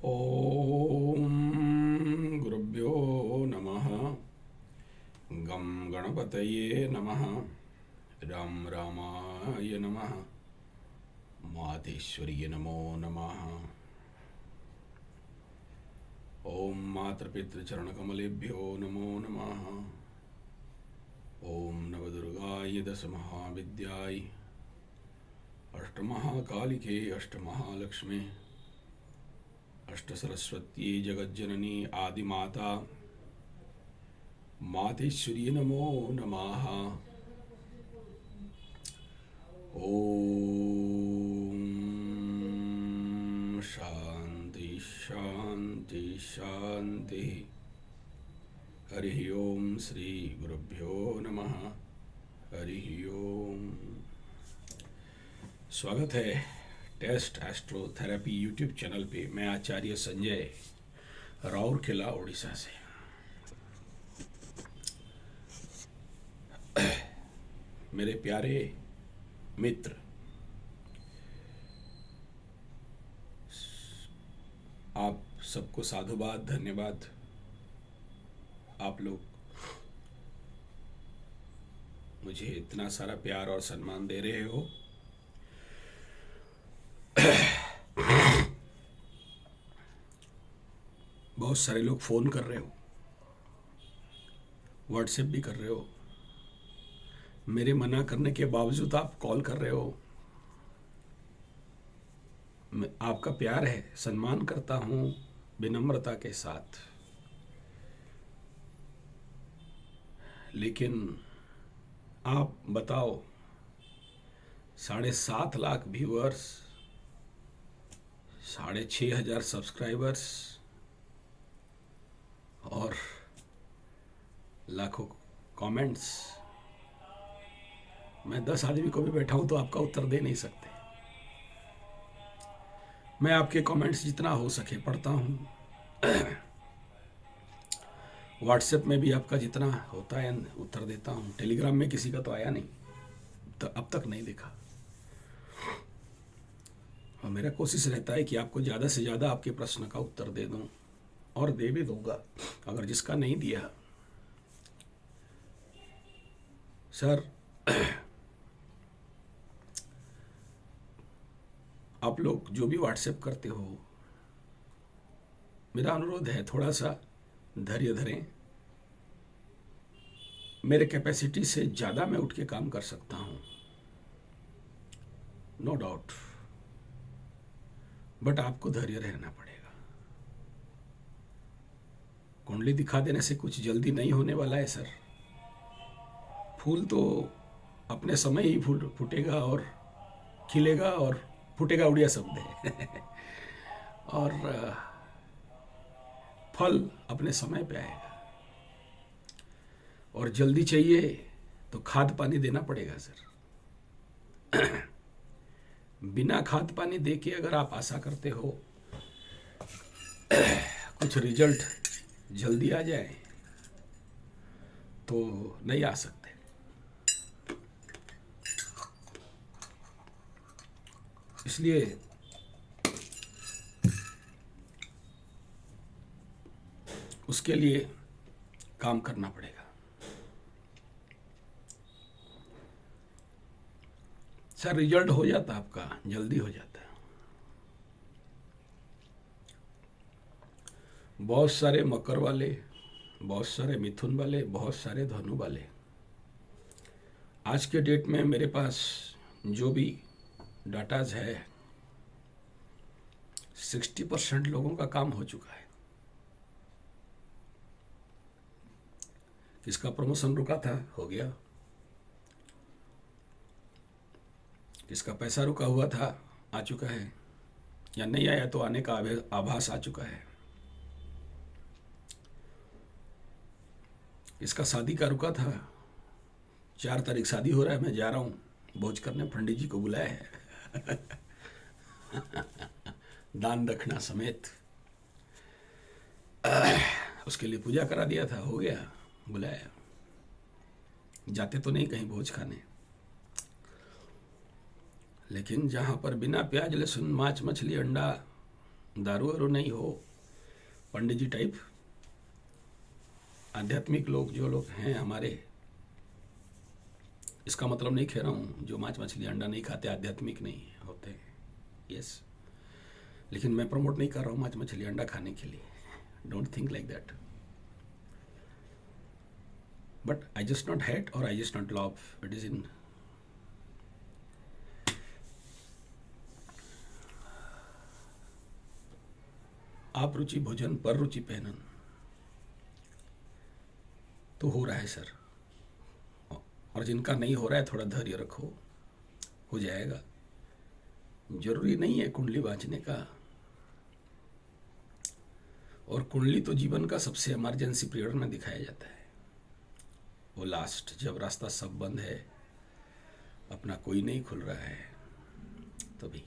ॐ गुरुभ्यो नमः। गं गणपतये नमः। राम रामाय नमः। मातेश्वर्ये नमो नमः। ॐ मातृपितृचरणकमलेभ्यो नमो नमः। ॐ नवदुर्गाय दशमहाविद्याय अष्टमहाकालिके अष्टमहालक्ष्मे अष्टसरस्वती जगज्जननी आदिमाता मातेश्वर्ये नमो नमः। ॐ शान्ति शान्ति शान्ति। हरिः ओम श्री गुरुभ्यो नमः। हरिः ओम। स्वागत है test astro therapy YouTube channel पे। मैं आचार्य संजय राउरकेला उड़ीसा से। मेरे प्यारे मित्र, आप सबको साधुवाद, धन्यवाद। आप लोग मुझे इतना सारा प्यार और सम्मान दे रहे हो। बहुत सारे लोग फ़ोन कर रहे हो, व्हाट्सएप भी कर रहे हो। मेरे मना करने के बावजूद आप कॉल कर रहे हो। आपका प्यार है, सम्मान करता हूँ विनम्रता के साथ। लेकिन आप बताओ, 7.5 लाख व्यूअर्स, 6,500 सब्सक्राइबर्स और लाखों कमेंट्स, मैं 10 आदमी को भी बैठा हूं तो आपका उत्तर दे नहीं सकते। मैं आपके कमेंट्स जितना हो सके पढ़ता हूं। व्हाट्सएप में भी आपका जितना होता है उत्तर देता हूं। टेलीग्राम में किसी का तो आया नहीं, तो अब तक नहीं देखा। और मेरा कोशिश रहता है कि आपको ज़्यादा से ज़्यादा आपके प्रश्न का उत्तर दे दूं, और दे भी दूंगा अगर जिसका नहीं दिया। सर, आप लोग जो भी व्हाट्सएप करते हो, मेरा अनुरोध है थोड़ा सा धैर्य धरें। मेरे कैपेसिटी से ज़्यादा मैं उठ के काम कर सकता हूँ, नो डाउट, बट आपको धैर्य रहना पड़ेगा। कुंडली दिखा देने से कुछ जल्दी नहीं होने वाला है सर। फूल तो अपने समय ही फूटेगा और खिलेगा और फूटेगा, उड़िया शब्द है। और फल अपने समय पे आएगा। और जल्दी चाहिए तो खाद पानी देना पड़ेगा सर। बिना खाद पानी दे के अगर आप आशा करते हो कुछ रिजल्ट जल्दी आ जाए, तो नहीं आ सकते। इसलिए उसके लिए काम करना पड़ेगा। सर, रिजल्ट हो जाता आपका, जल्दी हो जाता है। बहुत सारे मकर वाले, बहुत सारे मिथुन वाले, बहुत सारे धनु वाले, आज के डेट में मेरे पास जो भी डाटाज है, 60% लोगों का काम हो चुका है। किसका प्रमोशन रुका था, हो गया। किसका पैसा रुका हुआ था, आ चुका है, या नहीं आया तो आने का आभास आ चुका है। इसका शादी का रुका था, 4 तारीख शादी हो रहा है, मैं जा रहा हूँ भोज करने, पंडित जी को बुलाया है। दान दक्षिणा समेत उसके लिए पूजा करा दिया था, हो गया, बुलाया। जाते तो नहीं कहीं भोज खाने, लेकिन जहाँ पर बिना प्याज लहसुन मांस मछली अंडा दारू वारू नहीं हो, पंडित जी टाइप आध्यात्मिक लोग जो लोग हैं हमारे, इसका मतलब नहीं कह रहा हूँ जो मांस मछली अंडा नहीं खाते आध्यात्मिक नहीं होते, यस, लेकिन मैं प्रमोट नहीं कर रहा हूँ मांस मछली अंडा खाने के लिए, don't think like that, but I just not hate और I just not love, it is in आप रुचि भोजन पर रुचि पहनन तो हो रहा है सर, और जिनका नहीं हो रहा है थोड़ा धैर्य रखो, हो जाएगा। जरूरी नहीं है कुंडली बांचने का, और कुंडली तो जीवन का सबसे इमरजेंसी पीरियड में दिखाया जाता है, वो लास्ट जब रास्ता सब बंद है, अपना कोई नहीं खुल रहा है, तभी।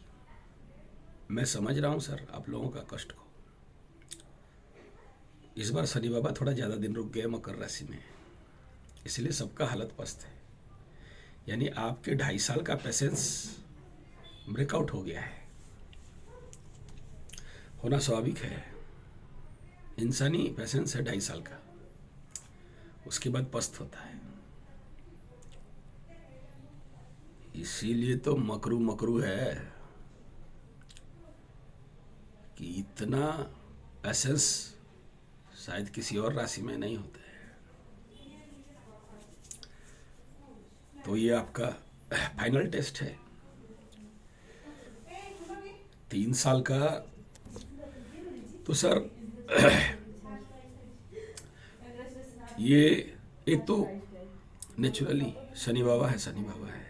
मैं समझ रहा हूँ सर आप लोगों का कष्ट को। इस बार शनि बाबा थोड़ा ज़्यादा दिन रुक गए मकर राशि में, इसलिए सबका हालत पस्त है, यानी आपके 2.5 साल का पेशेंस ब्रेकआउट हो गया है, होना स्वाभाविक है, इंसानी पेशेंस है 2.5 साल का, उसके बाद पस्त होता है। इसीलिए तो मकरू मकरू है कि इतना पेशेंस शायद किसी और राशि में नहीं होता है। तो ये आपका फाइनल टेस्ट है 3 साल का। तो सर ये एक तो नेचुरली शनि बाबा है, शनि बाबा है,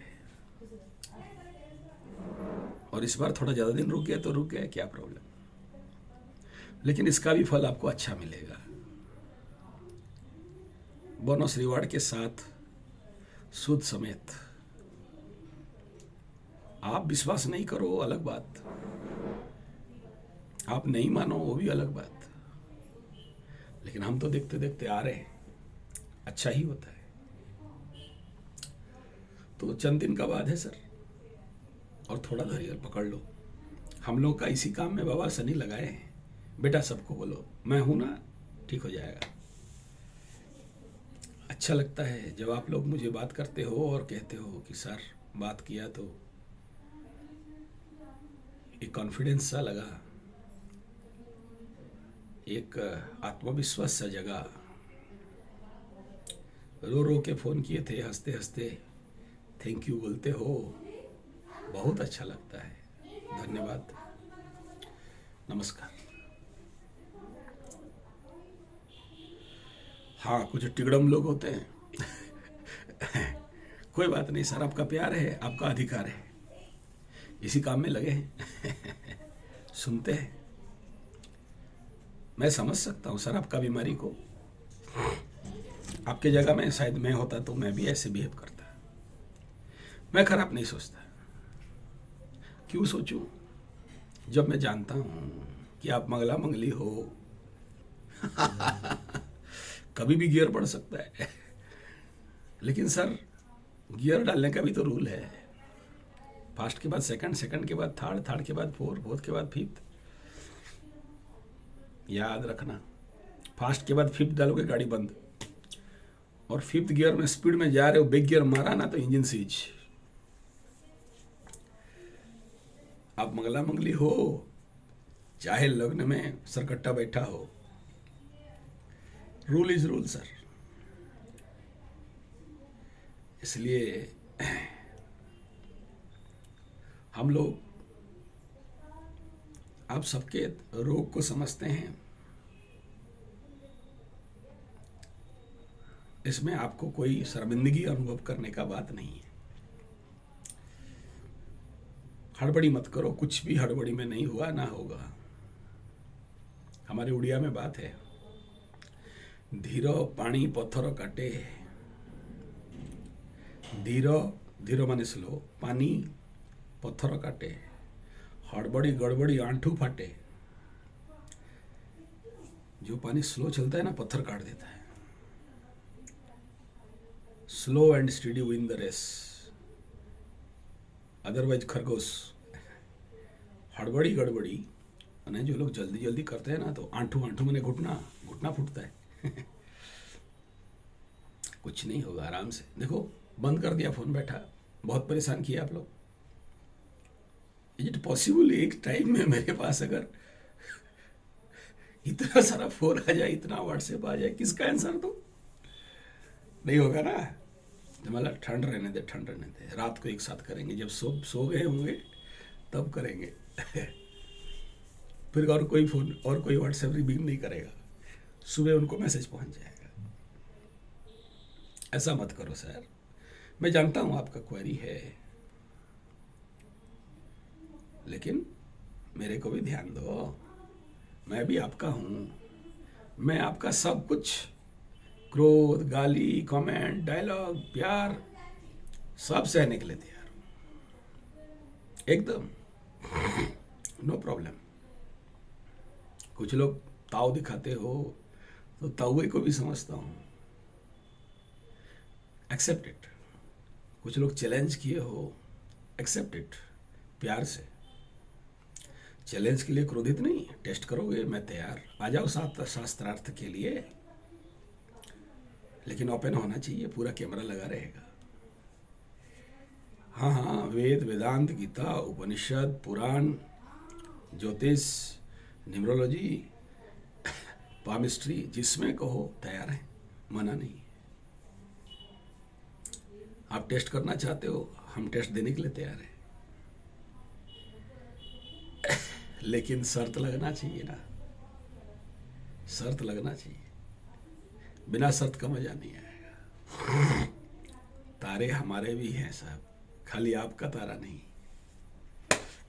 और इस बार थोड़ा ज़्यादा दिन रुक गया तो रुक गया, क्या प्रॉब्लम, लेकिन इसका भी फल आपको अच्छा मिलेगा, बोनस रिवार्ड के साथ, सूद समेत। आप विश्वास नहीं करो वो अलग बात, आप नहीं मानो वो भी अलग बात, लेकिन हम तो देखते देखते आ रहे हैं, अच्छा ही होता है। तो चंद दिन का बाद है सर, और थोड़ा धैर्य पकड़ लो, हम लोग का इसी काम में बाबा शनि लगाए हैं। बेटा सबको बोलो मैं हूं ना, ठीक हो जाएगा। अच्छा लगता है जब आप लोग मुझे बात करते हो और कहते हो कि सर बात किया तो एक कॉन्फिडेंस सा लगा, एक आत्मविश्वास सा जगा। रो रो के फोन किए थे, हंसते हंसते थैंक यू बोलते हो, बहुत अच्छा लगता है, धन्यवाद, नमस्कार। हाँ कुछ टिगड़म लोग होते हैं कोई बात नहीं सर, आपका प्यार है, आपका अधिकार है, इसी काम में लगे हैं सुनते हैं, मैं समझ सकता हूँ सर आपका बीमारी को, आपके जगह में शायद मैं होता तो मैं भी ऐसे बिहेव करता, मैं खराब नहीं सोचता, क्यों सोचूं जब मैं जानता हूँ कि आप मंगला मंगली हो कभी भी गियर पड़ सकता है लेकिन सर गियर डालने का भी तो रूल है, फास्ट के बाद सेकंड, सेकंड के बाद थर्ड, थर्ड के बाद फोर्थ, फोर्थ के बाद फिफ्थ, याद रखना, फास्ट के बाद फिफ्थ डालोगे गाड़ी बंद, और फिफ्थ गियर में स्पीड में जा रहे हो, ब्रेक गियर मारा ना तो इंजन सीज। आप मंगला मंगली हो चाहे लग्न में सरकट्टा बैठा हो, रूल इज रूल सर। इसलिए हम लोग आप सबके रोग को समझते हैं, इसमें आपको कोई शर्मिंदगी अनुभव करने का बात नहीं है। हड़बड़ी मत करो, कुछ भी हड़बड़ी में नहीं हुआ ना होगा। हमारे उड़िया में बात है, धीरो पानी पत्थर काटे, धीरो धीरो माने स्लो, पानी पत्थर काटे, हड़बड़ी गड़बड़ी आंठू फाटे। जो पानी स्लो चलता है ना पत्थर काट देता है। Slow and steady win the race, otherwise खरगोश। हड़बड़ी गड़बड़ी और जो लोग जल्दी जल्दी करते हैं ना तो आंठू आंठू मैंने घुटना घुटना फूटता है। कुछ नहीं होगा, आराम से देखो। बंद कर दिया फ़ोन, बैठा, बहुत परेशान किया आप लोग। इज इट पॉसिबल एक टाइम में मेरे पास अगर इतना सारा फोन आ जाए, इतना व्हाट्सएप आ जाए, किसका आंसर दूं? नहीं होगा ना। तो मतलब ठंड रहने दे, ठंड रहने दे, रात को एक साथ करेंगे, जब सो गए होंगे तब करेंगे। फिर और कोई फ़ोन और कोई व्हाट्सएप रिंग नहीं करेगा, सुबह उनको मैसेज पहुंच जाएगा। ऐसा मत करो सर, मैं जानता हूं आपका क्वेरी है, लेकिन मेरे को भी ध्यान दो। मैं भी आपका हूं, मैं आपका सब कुछ, क्रोध, गाली, कमेंट, डायलॉग, प्यार, सब सहने के लिए तैयार हूं, एकदम नो प्रॉब्लम। कुछ लोग ताव दिखाते हो तो ताउए को भी समझता हूं, एक्सेप्ट इट। कुछ लोग चैलेंज किए हो, एक्सेप्ट इट, प्यार से। चैलेंज के लिए क्रोधित नहीं, टेस्ट करोगे, मैं तैयार, आ जाओ शास्त्रार्थ के लिए, लेकिन ओपन होना चाहिए, पूरा कैमरा लगा रहेगा। हाँ हाँ, वेद, वेदांत, गीता, उपनिषद, पुराण, ज्योतिष, न्यूमरोलॉजी, पामिस्ट्री, जिसमें कहो तैयार है, मना नहीं। आप टेस्ट करना चाहते हो, हम टेस्ट देने के लिए तैयार हैं, लेकिन शर्त लगना चाहिए ना, शर्त लगना चाहिए। बिना शर्त का मजा नहीं आएगा। तारे हमारे भी हैं साहब, खाली आपका तारा नहीं।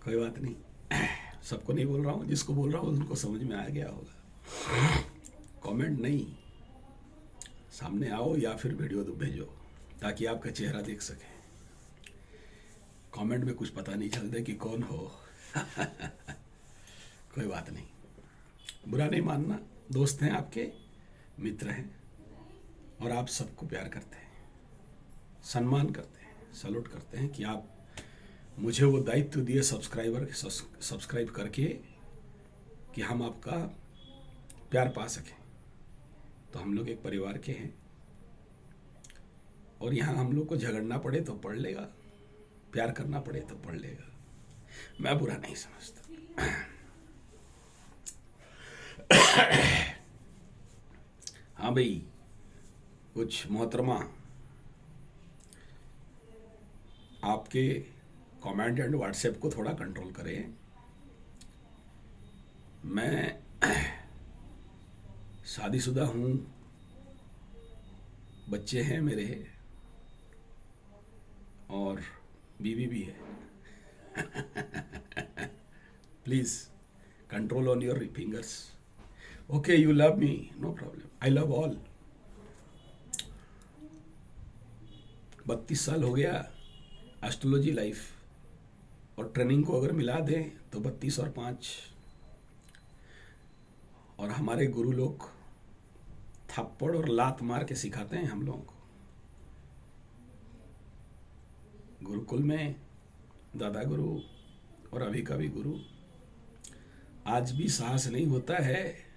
कोई बात नहीं, सबको नहीं बोल रहा हूँ, जिसको बोल रहा हूँ उनको समझ में आ गया होगा। कमेंट नहीं, सामने आओ या फिर वीडियो भेजो ताकि आपका चेहरा देख सके। कमेंट में कुछ पता नहीं चलता कि कौन हो। कोई बात नहीं, बुरा नहीं मानना, दोस्त हैं आपके, मित्र हैं, और आप सबको प्यार करते हैं, सम्मान करते हैं, सैल्यूट करते हैं कि आप मुझे वो दायित्व दिए सब्सक्राइब करके कि हम आपका प्यार पा सकें। तो हम लोग एक परिवार के हैं, और यहाँ हम लोग को झगड़ना पड़े तो पढ़ लेगा, प्यार करना पड़े तो पढ़ लेगा, मैं बुरा नहीं समझता। हाँ भाई, कुछ मोहतरमा आपके कमेंट एंड व्हाट्सएप को थोड़ा कंट्रोल करें। मैं शादीशुदा हूँ, बच्चे हैं मेरे, और बीवी भी है। Please control on your fingers. Okay, you love me, no problem, I love all. 32 साल हो गया एस्ट्रोलॉजी लाइफ, और ट्रेनिंग को अगर मिला दें तो 32 और 5। और हमारे गुरु लोग थप्पड़ और लात मार के सिखाते हैं हम लोगों को। गुरुकुल में दादा गुरु और अभी का भी गुरु, आज भी साहस नहीं होता है,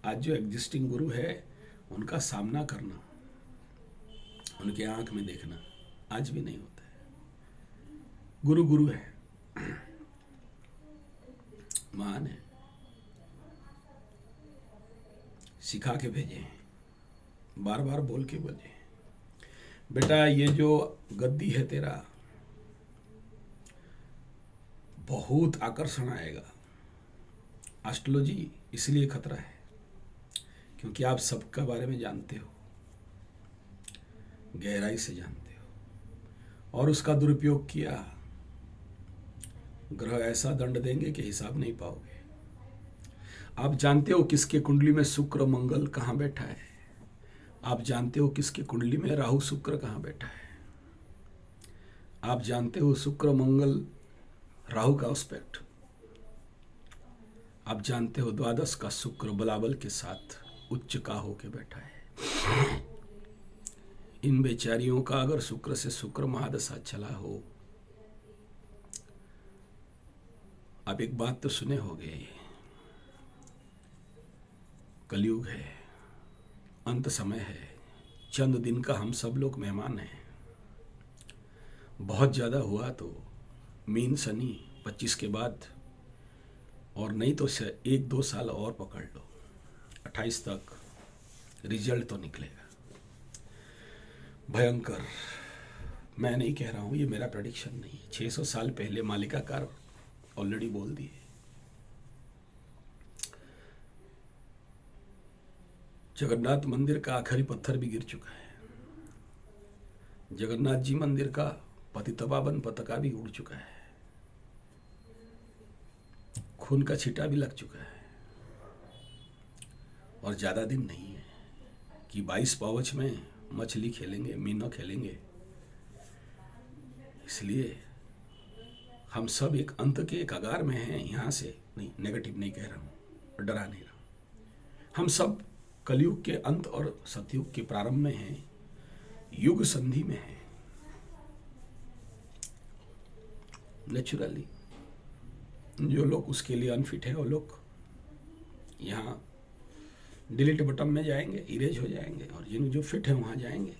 आज जो एग्जिस्टिंग गुरु है उनका सामना करना, उनके आंख में देखना, आज भी नहीं होता है। गुरु गुरु है, महान है, सिखा के भेजे, बार बार बोल के बोले, बेटा ये जो गद्दी है तेरा, बहुत आकर्षण आएगा। एस्ट्रोलॉजी इसलिए खतरा है क्योंकि आप सबका बारे में जानते हो, गहराई से जानते हो, और उसका दुरुपयोग किया, ग्रह ऐसा दंड देंगे कि हिसाब नहीं पाओगे। आप जानते हो किसके कुंडली में शुक्र मंगल कहाँ बैठा है, आप जानते हो किसकी कुंडली में राहु शुक्र कहाँ बैठा है, आप जानते हो शुक्र मंगल राहु का एस्पेक्ट, आप जानते हो द्वादश का शुक्र बलाबल के साथ उच्च का होके बैठा है। इन बेचारियों का अगर शुक्र से शुक्र महादशा चला हो, आप एक बात तो सुने होंगे, कलयुग है, अंत समय है, चंद दिन का हम सब लोग मेहमान हैं। बहुत ज़्यादा हुआ तो मीन शनि 25 के बाद, और नहीं तो 1-2 साल और पकड़ लो, 28 तक रिजल्ट तो निकलेगा भयंकर। मैं नहीं कह रहा हूँ, ये मेरा प्रेडिक्शन नहीं है, 600 साल पहले मालिकाकार ऑलरेडी बोल दिए। जगन्नाथ मंदिर का आखिरी पत्थर भी गिर चुका है, जगन्नाथ जी मंदिर का पतितपावन पताका भी उड़ चुका है, खून का छींटा भी लग चुका है, और ज़्यादा दिन नहीं है कि 22 पावच में मछली खेलेंगे, मीनों खेलेंगे। इसलिए हम सब एक अंत के कगार में हैं। यहाँ से नहीं, नेगेटिव नहीं कह रहा हूँ, डरा नहीं रहा हूँ। हम सब कलयुग के अंत और सतयुग के प्रारंभ में हैं, युग संधि में हैं। नेचुरली जो लोग उसके लिए अनफिट है वो लोग यहाँ डिलीट बटन में जाएंगे, इरेज हो जाएंगे, और जिन जो फिट है वहाँ जाएंगे,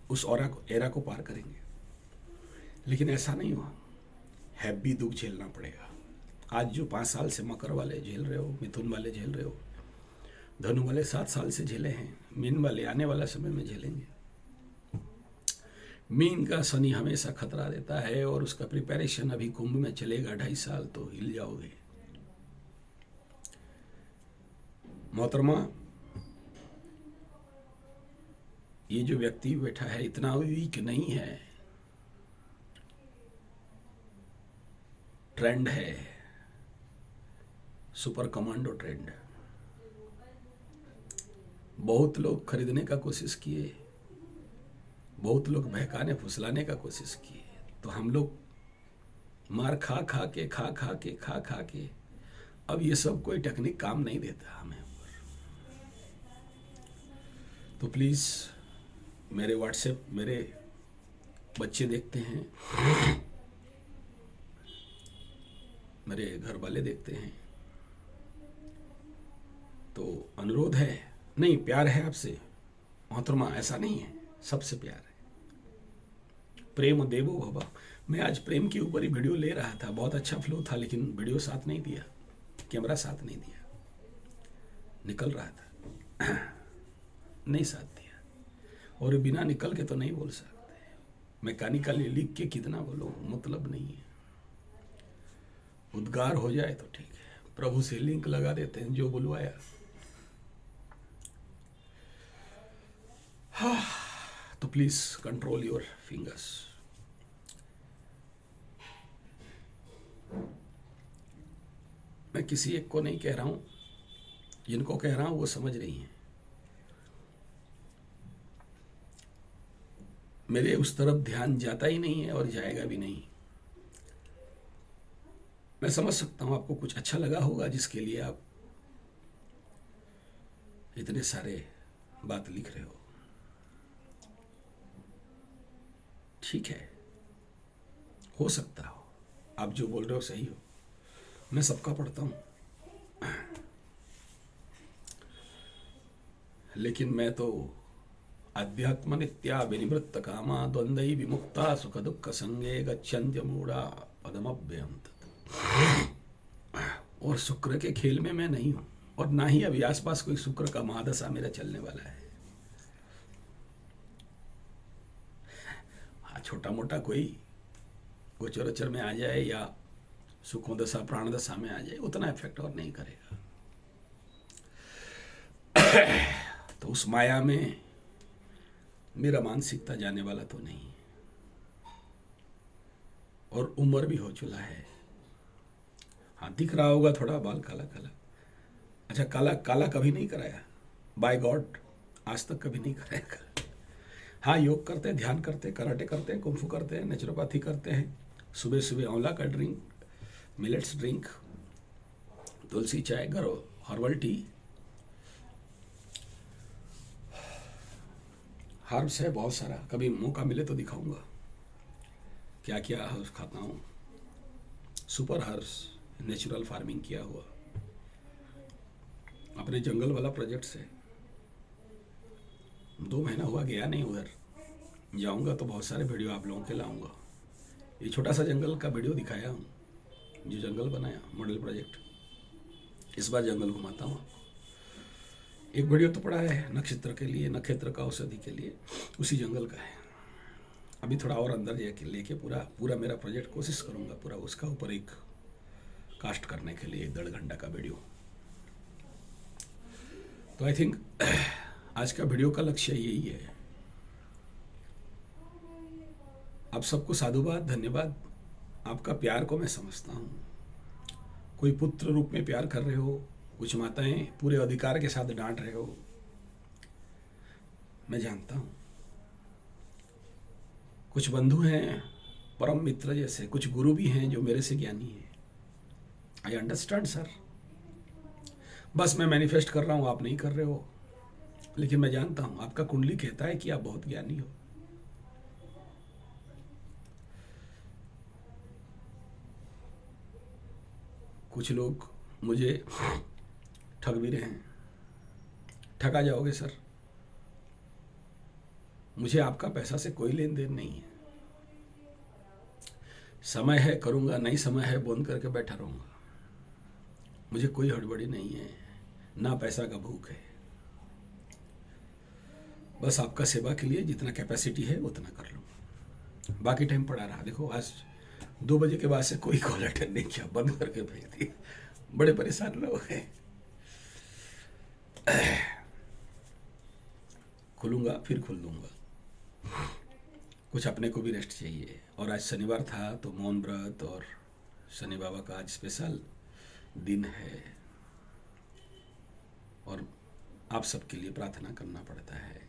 उस एरा को पार करेंगे। लेकिन ऐसा नहीं हुआ, हैवी दुख झेलना पड़ेगा। आज जो 5 साल से मकर वाले झेल रहे हो, मिथुन वाले झेल रहे हो, धनु वाले 7 साल से झेले हैं, मीन वाले आने वाला समय में झेलेंगे। मीन का शनि हमेशा खतरा देता है, और उसका प्रिपरेशन अभी कुंभ में चलेगा 2.5 साल, तो हिल जाओगे। मोहतरमा, ये जो व्यक्ति बैठा है इतना वीक नहीं है, ट्रेंड है, सुपर कमांडो ट्रेंड। बहुत लोग खरीदने का कोशिश किए, बहुत लोग बहकाने फुसलाने का कोशिश किए, तो हम लोग मार खा खा के अब ये सब कोई टेक्निक काम नहीं देता हमें। तो प्लीज़ मेरे व्हाट्सएप, मेरे बच्चे देखते हैं, मेरे घर वाले देखते हैं, तो अनुरोध है, नहीं प्यार है आपसे मोहतरमा, ऐसा नहीं है, सबसे प्यार है। प्रेम देवो भव। मैं आज प्रेम के ऊपर ही वीडियो ले रहा था, बहुत अच्छा फ्लो था, लेकिन वीडियो साथ नहीं दिया, कैमरा साथ नहीं दिया, निकल रहा था नहीं साथ दिया, और बिना निकल के तो नहीं बोल सकते। मैकेनिकली लिख के कितना बोलो, मतलब नहीं है। उद्गार हो जाए तो ठीक है, प्रभु से लिंक लगा देते हैं, जो बुलवाया। हाँ, तो प्लीज कंट्रोल योर फिंगर्स। मैं किसी एक को नहीं कह रहा हूं, जिनको कह रहा हूं वो समझ रही हैं। मेरे उस तरफ ध्यान जाता ही नहीं है और जाएगा भी नहीं। मैं समझ सकता हूं आपको कुछ अच्छा लगा होगा, जिसके लिए आप इतने सारे बात लिख रहे हो। ठीक है, हो सकता हो आप जो बोल रहे हो सही हो, मैं सबका पढ़ता हूं, लेकिन मैं तो अध्यात्म नित्या विनिवृत्त कामा द्वंद्वै विमुक्ता सुख दुख संगे गच्छन्त्य मूढ़ा पदमभ्यम तत्। और शुक्र के खेल में मैं नहीं हूं, और ना ही अभी आसपास कोई शुक्र का महादशा मेरा चलने वाला है। हाँ, छोटा मोटा कोई गोचर वचर में आ जाए या सुखों दशा प्राण दशा में आ जाए, उतना इफेक्ट और नहीं करेगा। तो उस माया में मेरा मानसिकता जाने वाला तो नहीं, और उम्र भी हो चुका है। हाँ, दिख रहा होगा थोड़ा बाल काला काला। अच्छा, काला काला कभी नहीं कराया, बाय गॉड आज तक कभी नहीं कराया। हाँ, योग करते हैं, ध्यान करते हैं, कराटे करते हैं, कुंफू करते हैं, नेचुरोपैथी करते हैं, सुबह सुबह आंवला का ड्रिंक, मिलेट्स ड्रिंक, तुलसी चाय, हर्बल टी, हर्ब्स है बहुत सारा। कभी मौका मिले तो दिखाऊंगा क्या क्या हर्ब्स खाता हूँ, सुपर हर्ब्स। नेचुरल फार्मिंग किया हुआ, अपने जंगल वाला प्रोजेक्ट से 2 महीना हुआ, गया नहीं उधर। जाऊंगा तो बहुत सारे वीडियो आप लोगों के लाऊंगा। ये छोटा सा जंगल का वीडियो दिखाया हूँ, जो जंगल बनाया मॉडल प्रोजेक्ट। इस बार जंगल घुमाता हूँ आपको। एक वीडियो तो पड़ा है नक्षत्र के लिए, नक्षत्र का औषधि के लिए, उसी जंगल का है। अभी थोड़ा और अंदर जाके लेके पूरा मेरा प्रोजेक्ट कोशिश करूँगा पूरा उसका ऊपर एक कास्ट करने के लिए 1.5 घंटा का वीडियो। तो आई थिंक आज का वीडियो का लक्ष्य यही है। आप सबको साधुवाद, धन्यवाद। आपका प्यार को मैं समझता हूँ। कोई पुत्र रूप में प्यार कर रहे हो, कुछ माताएं पूरे अधिकार के साथ डांट रहे हो, मैं जानता हूँ। कुछ बंधु हैं परम मित्र जैसे, कुछ गुरु भी हैं जो मेरे से ज्ञानी हैं। I understand sir. बस मैं मैनिफेस्ट कर रहा हूँ, आप नहीं कर रहे हो, लेकिन मैं जानता हूँ आपका कुंडली कहता है कि आप बहुत ज्ञानी हो। कुछ लोग मुझे ठग भी रहे हैं। ठगा जाओगे सर। मुझे आपका पैसा से कोई लेन देन नहीं है। समय है करूंगा, नहीं समय है बंद करके बैठा रहूंगा। मुझे कोई हड़बड़ी नहीं है, ना पैसा का भूख है। बस आपका सेवा के लिए जितना कैपेसिटी है उतना कर लूँगा। बाकी टाइम पड़ा रहा। देखो आज 2 बजे के बाद से कोई कॉल अटेंड नहीं किया, बंद करके भेज दिया। बड़े परेशान लोग हैं। खुलूंगा फिर खुल दूंगा। कुछ अपने को भी रेस्ट चाहिए। और आज शनिवार था तो मौन व्रत और शनि बाबा का आज स्पेशल दिन है, और आप सबके लिए प्रार्थना करना पड़ता है।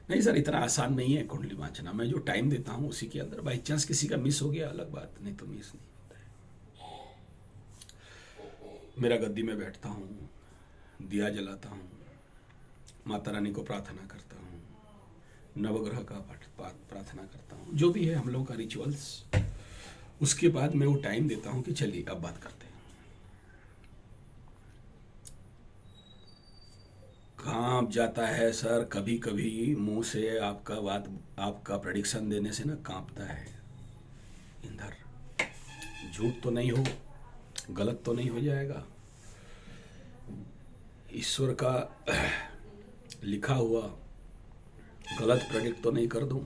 नहीं सर, इतना आसान नहीं है कुंडली वांचना। मैं जो टाइम देता हूँ उसी के अंदर, बाई चांस किसी का मिस हो गया अलग बात, नहीं तो मिस नहीं होता है। मेरा गद्दी में बैठता हूँ, दिया जलाता हूँ, माता रानी को प्रार्थना करता हूँ, नवग्रह का प्रार्थना करता हूँ, जो भी है हम लोगों का रिचुअल्स। उसके बाद मैं वो टाइम देता हूँ कि चलिए अब बात करते हैं। कांप जाता है सर कभी कभी मुंह से आपका प्रेडिक्शन देने से ना कांपता है इंदर। झूठ तो नहीं हो, गलत तो नहीं हो जाएगा, ईश्वर का लिखा हुआ गलत प्रेडिक्ट तो नहीं कर दूं।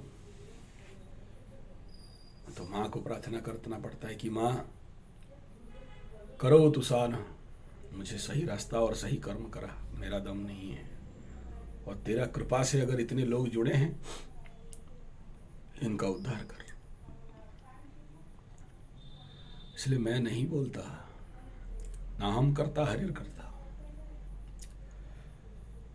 तो माँ को प्रार्थना करना पड़ता है कि माँ करो तुसान, मुझे सही रास्ता और सही कर्म करा, मेरा दम नहीं है, और तेरा कृपा से अगर इतने लोग जुड़े हैं इनका उद्धार कर। इसलिए मैं नहीं बोलता, ना हम करता हरिर करता।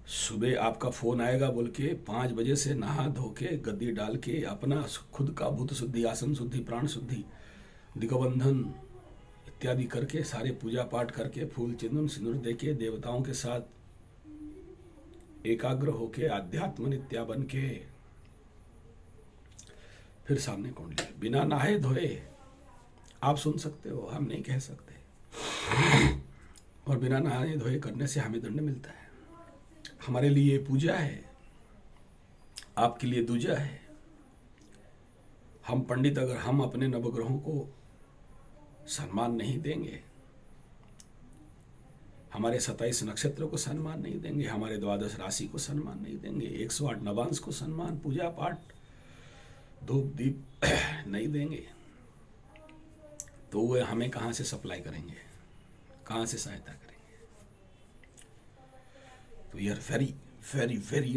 सुबह आपका फोन आएगा बोल के 5 बजे से नहा धो के गद्दी डाल के अपना खुद का भूत शुद्धि, आसन शुद्धि, प्राण शुद्धि, दिग्बंधन इत्यादि करके सारे पूजा पाठ करके फूल चंदन सिंदूर देके देवताओं के साथ एकाग्र होके आध्यात्म नित्या बन के फिर सामने कुंडली बिना नहाए धोए आप सुन सकते हो, हम नहीं कह सकते। और बिना नहाए धोए करने से हमें दंड मिलता है। हमारे लिए पूजा है, आपके लिए दूजा है। हम पंडित अगर हम अपने नवग्रहों को सम्मान नहीं देंगे, हमारे 27 नक्षत्रों को सम्मान नहीं देंगे, हमारे 12 राशि को सम्मान नहीं देंगे, 108 नवांश को सम्मान, पूजा पाठ, धूप दीप नहीं देंगे, तो वो हमें कहाँ से सप्लाई करेंगे, कहाँ से सहायता करेंगे। तो we are very very very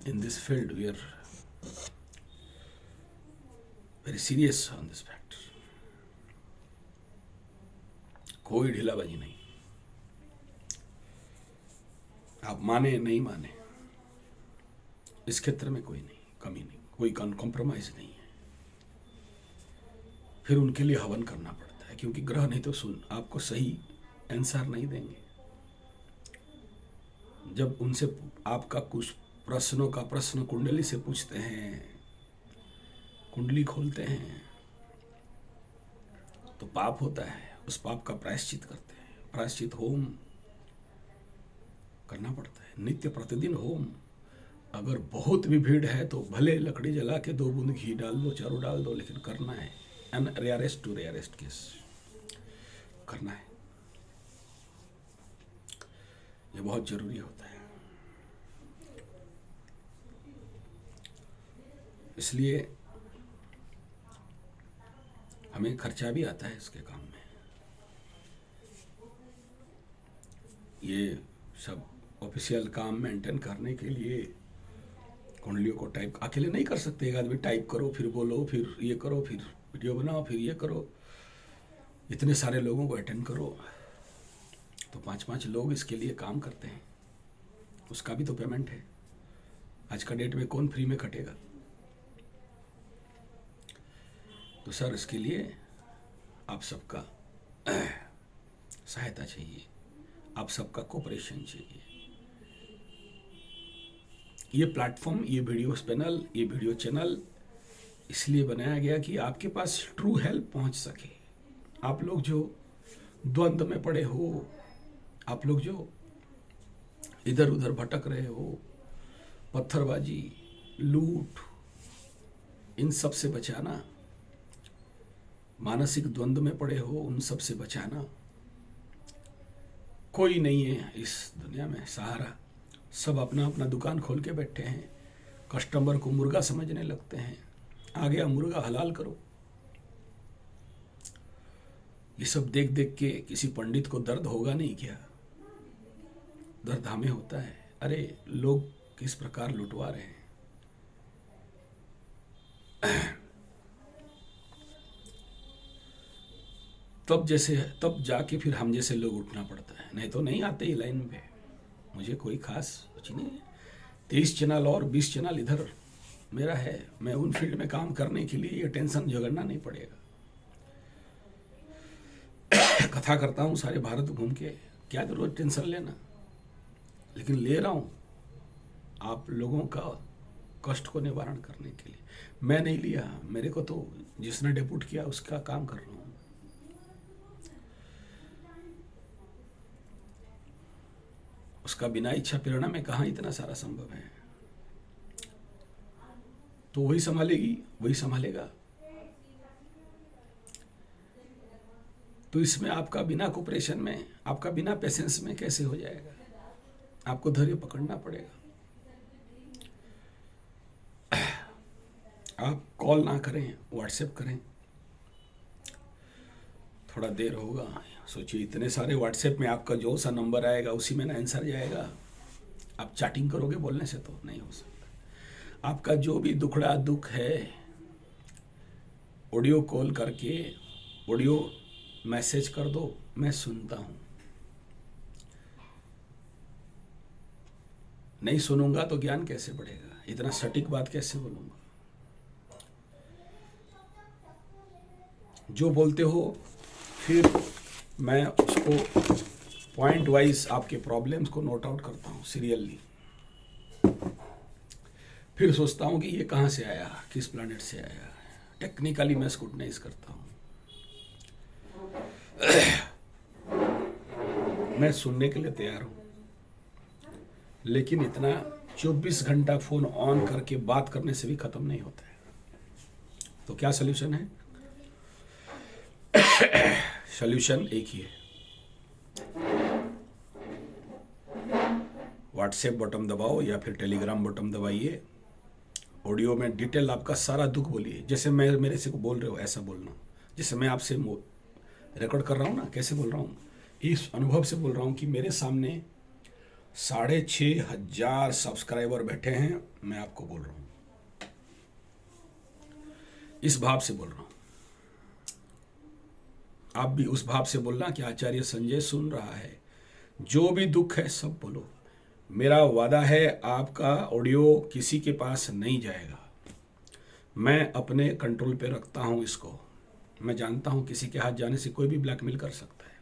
in this field we are very serious on this fact. कोई ढीलाबाजी नहीं। आप माने नहीं माने, इस क्षेत्र में कोई नहीं, कमी नहीं, कोई कॉम्प्रोमाइज नहीं है। फिर उनके लिए हवन करना पड़ता है, क्योंकि ग्रह नहीं तो सुन आपको सही आंसर नहीं देंगे। जब उनसे आपका कुछ प्रश्नों का प्रश्न कुंडली से पूछते हैं, कुंडली खोलते हैं, तो पाप होता है, उस पाप का प्रायश्चित करते हैं। प्रायश्चित होम करना पड़ता है, नित्य प्रतिदिन होम। अगर बहुत भी भीड़ है तो भले लकड़ी जला के 2 बूंद घी डाल दो, चारों डाल दो, लेकिन करना है। In rarest to rarest case करना है, ये बहुत जरूरी होता है। इसलिए हमें खर्चा भी आता है इसके काम में। ये सब ऑफिशियल काम मेंटेन करने के लिए कुंडलियों को टाइप अकेले नहीं कर सकते। एक आदमी टाइप करो, फिर बोलो, फिर ये करो, फिर वीडियो बनाओ, फिर ये करो, इतने सारे लोगों को अटेंड करो, तो 5-5 लोग इसके लिए काम करते हैं, उसका भी तो पेमेंट है। आज का डेट में कौन फ्री में कटेगा? तो सर इसके लिए आप सबका सहायता चाहिए, आप सबका कोऑपरेशन चाहिए। ये प्लेटफॉर्म, ये वीडियो पैनल, ये वीडियो चैनल इसलिए बनाया गया कि आपके पास ट्रू हेल्प पहुंच सके। आप लोग जो द्वंद्व में पड़े हो, आप लोग जो इधर उधर भटक रहे हो, पत्थरबाजी, लूट, इन सब से बचाना, मानसिक द्वंद्व में पड़े हो, उन सब से बचाना। कोई नहीं है इस दुनिया में सहारा, सब अपना अपना दुकान खोल के बैठे हैं, कस्टमर को मुर्गा समझने लगते हैं। आ गया मुर्गा, हलाल करो। ये सब देख देख के किसी पंडित को दर्द होगा नहीं क्या? दर्द हमें होता है। अरे लोग किस प्रकार लुटवा रहे हैं। तब जाके फिर हम जैसे लोग उठना पड़ता है, नहीं तो नहीं आते ही लाइन पे। मुझे कोई खास कुछ नहीं है। 23 चैनल और 20 चैनल इधर मेरा है। मैं उन फील्ड में काम करने के लिए ये टेंशन झगड़ना नहीं पड़ेगा। कथा करता हूँ सारे भारत घूम के, क्या जरूरत टेंशन लेना। लेकिन ले रहा हूँ आप लोगों का कष्ट को निवारण करने के लिए। मैं नहीं लिया, मेरे को तो जिसने डेप्यूट किया उसका काम कर रहा हूँ। उसका बिना इच्छा प्रेरणा में कहाँ इतना सारा संभव है। तो वही संभालेगी, वही संभालेगा। तो इसमें आपका बिना कोऑपरेशन में, आपका बिना पेशेंस में कैसे हो जाएगा? आपको धैर्य पकड़ना पड़ेगा। आप कॉल ना करें, व्हाट्सएप करें। थोड़ा देर होगा, सोचिए इतने सारे व्हाट्सएप में आपका जो सा नंबर आएगा उसी में ना आंसर जाएगा। आप चैटिंग करोगे, बोलने से तो नहीं हो सकता। आपका जो भी दुखड़ा दुख है, ऑडियो कॉल करके ऑडियो मैसेज कर दो, मैं सुनता हूं। नहीं सुनूंगा तो ज्ञान कैसे बढ़ेगा? इतना सटीक बात कैसे बोलूंगा? जो बोलते हो फिर मैं उसको पॉइंट वाइज आपके प्रॉब्लम्स को नोट आउट करता हूँ सीरियली। फिर सोचता हूँ कि ये कहाँ से आया, किस प्लैनेट से आया। टेक्निकली मैं स्क्रूटनाइज करता हूँ। मैं सुनने के लिए तैयार हूँ, लेकिन इतना 24 घंटा फोन ऑन करके बात करने से भी खत्म नहीं होता है। तो क्या सोल्यूशन है? सोल्यूशन एक ही है, व्हाट्सएप बटन दबाओ या फिर टेलीग्राम बटन दबाइए। ऑडियो में डिटेल आपका सारा दुख बोलिए। जैसे मैं मेरे से को बोल रहे हो ऐसा बोलना। जैसे मैं आपसे रिकॉर्ड कर रहा हूँ ना, कैसे बोल रहा हूँ, इस अनुभव से बोल रहा हूँ कि मेरे सामने 6,500 सब्सक्राइबर बैठे हैं, मैं आपको बोल रहा हूँ, इस भाव से बोल रहा हूँ। आप भी उस भाव से बोलना कि आचार्य संजय सुन रहा है, जो भी दुख है सब बोलो। मेरा वादा है आपका ऑडियो किसी के पास नहीं जाएगा। मैं अपने कंट्रोल पे रखता हूं इसको। मैं जानता हूं किसी के हाथ जाने से कोई भी ब्लैकमेल कर सकता है।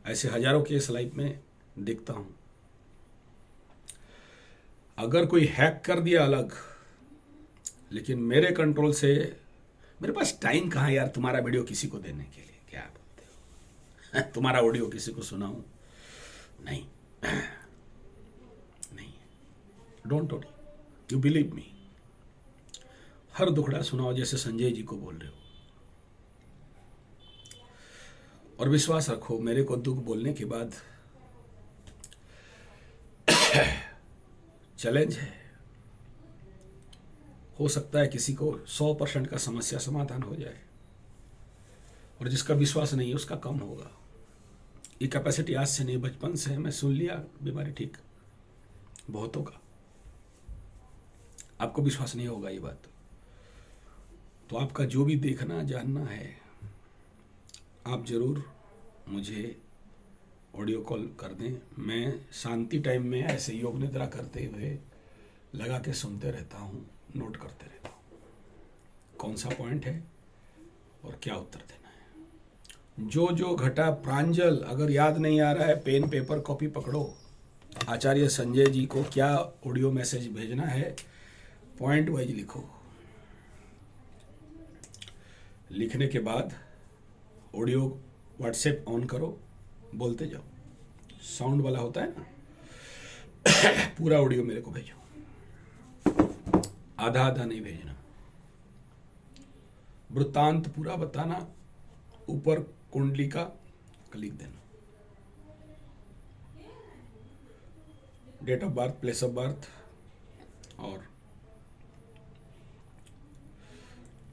ऐसे हजारों केस लाइफ में देखता हूं। अगर कोई हैक कर दिया अलग, लेकिन मेरे कंट्रोल से, मेरे पास टाइम कहाँ यार तुम्हारा वीडियो किसी को देने के लिए। क्या तुम्हारा ऑडियो किसी को सुनाऊं? नहीं, नहीं, don't worry, you believe me. हर दुखड़ा सुनाओ जैसे संजय जी को बोल रहे हो, और विश्वास रखो मेरे को दुख बोलने के बाद चैलेंज है, हो सकता है किसी को 100% का समस्या समाधान हो जाए, और जिसका विश्वास नहीं है उसका कम होगा। ये कैपेसिटी आज से नहीं, बचपन से मैं सुन लिया बीमारी ठीक बहुतों का। आपको विश्वास नहीं होगा ये बात, तो आपका जो भी देखना जानना है आप जरूर मुझे ऑडियो कॉल कर दें। मैं शांति टाइम में ऐसे योग निद्रा करते हुए लगा के सुनते रहता हूँ, नोट करते रहता हूँ कौन सा पॉइंट है और क्या उत्तर देना है। जो जो घटा प्रांजल, अगर याद नहीं आ रहा है पेन पेपर कॉपी पकड़ो, आचार्य संजय जी को क्या ऑडियो मैसेज भेजना है पॉइंट वाइज लिखो। लिखने के बाद ऑडियो व्हाट्सएप ऑन करो, बोलते जाओ, साउंड वाला होता है ना, पूरा ऑडियो मेरे को भेजो, आधा आधा नहीं भेजना, वृत्तांत पूरा बताना, ऊपर कुंडलिका लिख देना, date of birth, place of birth और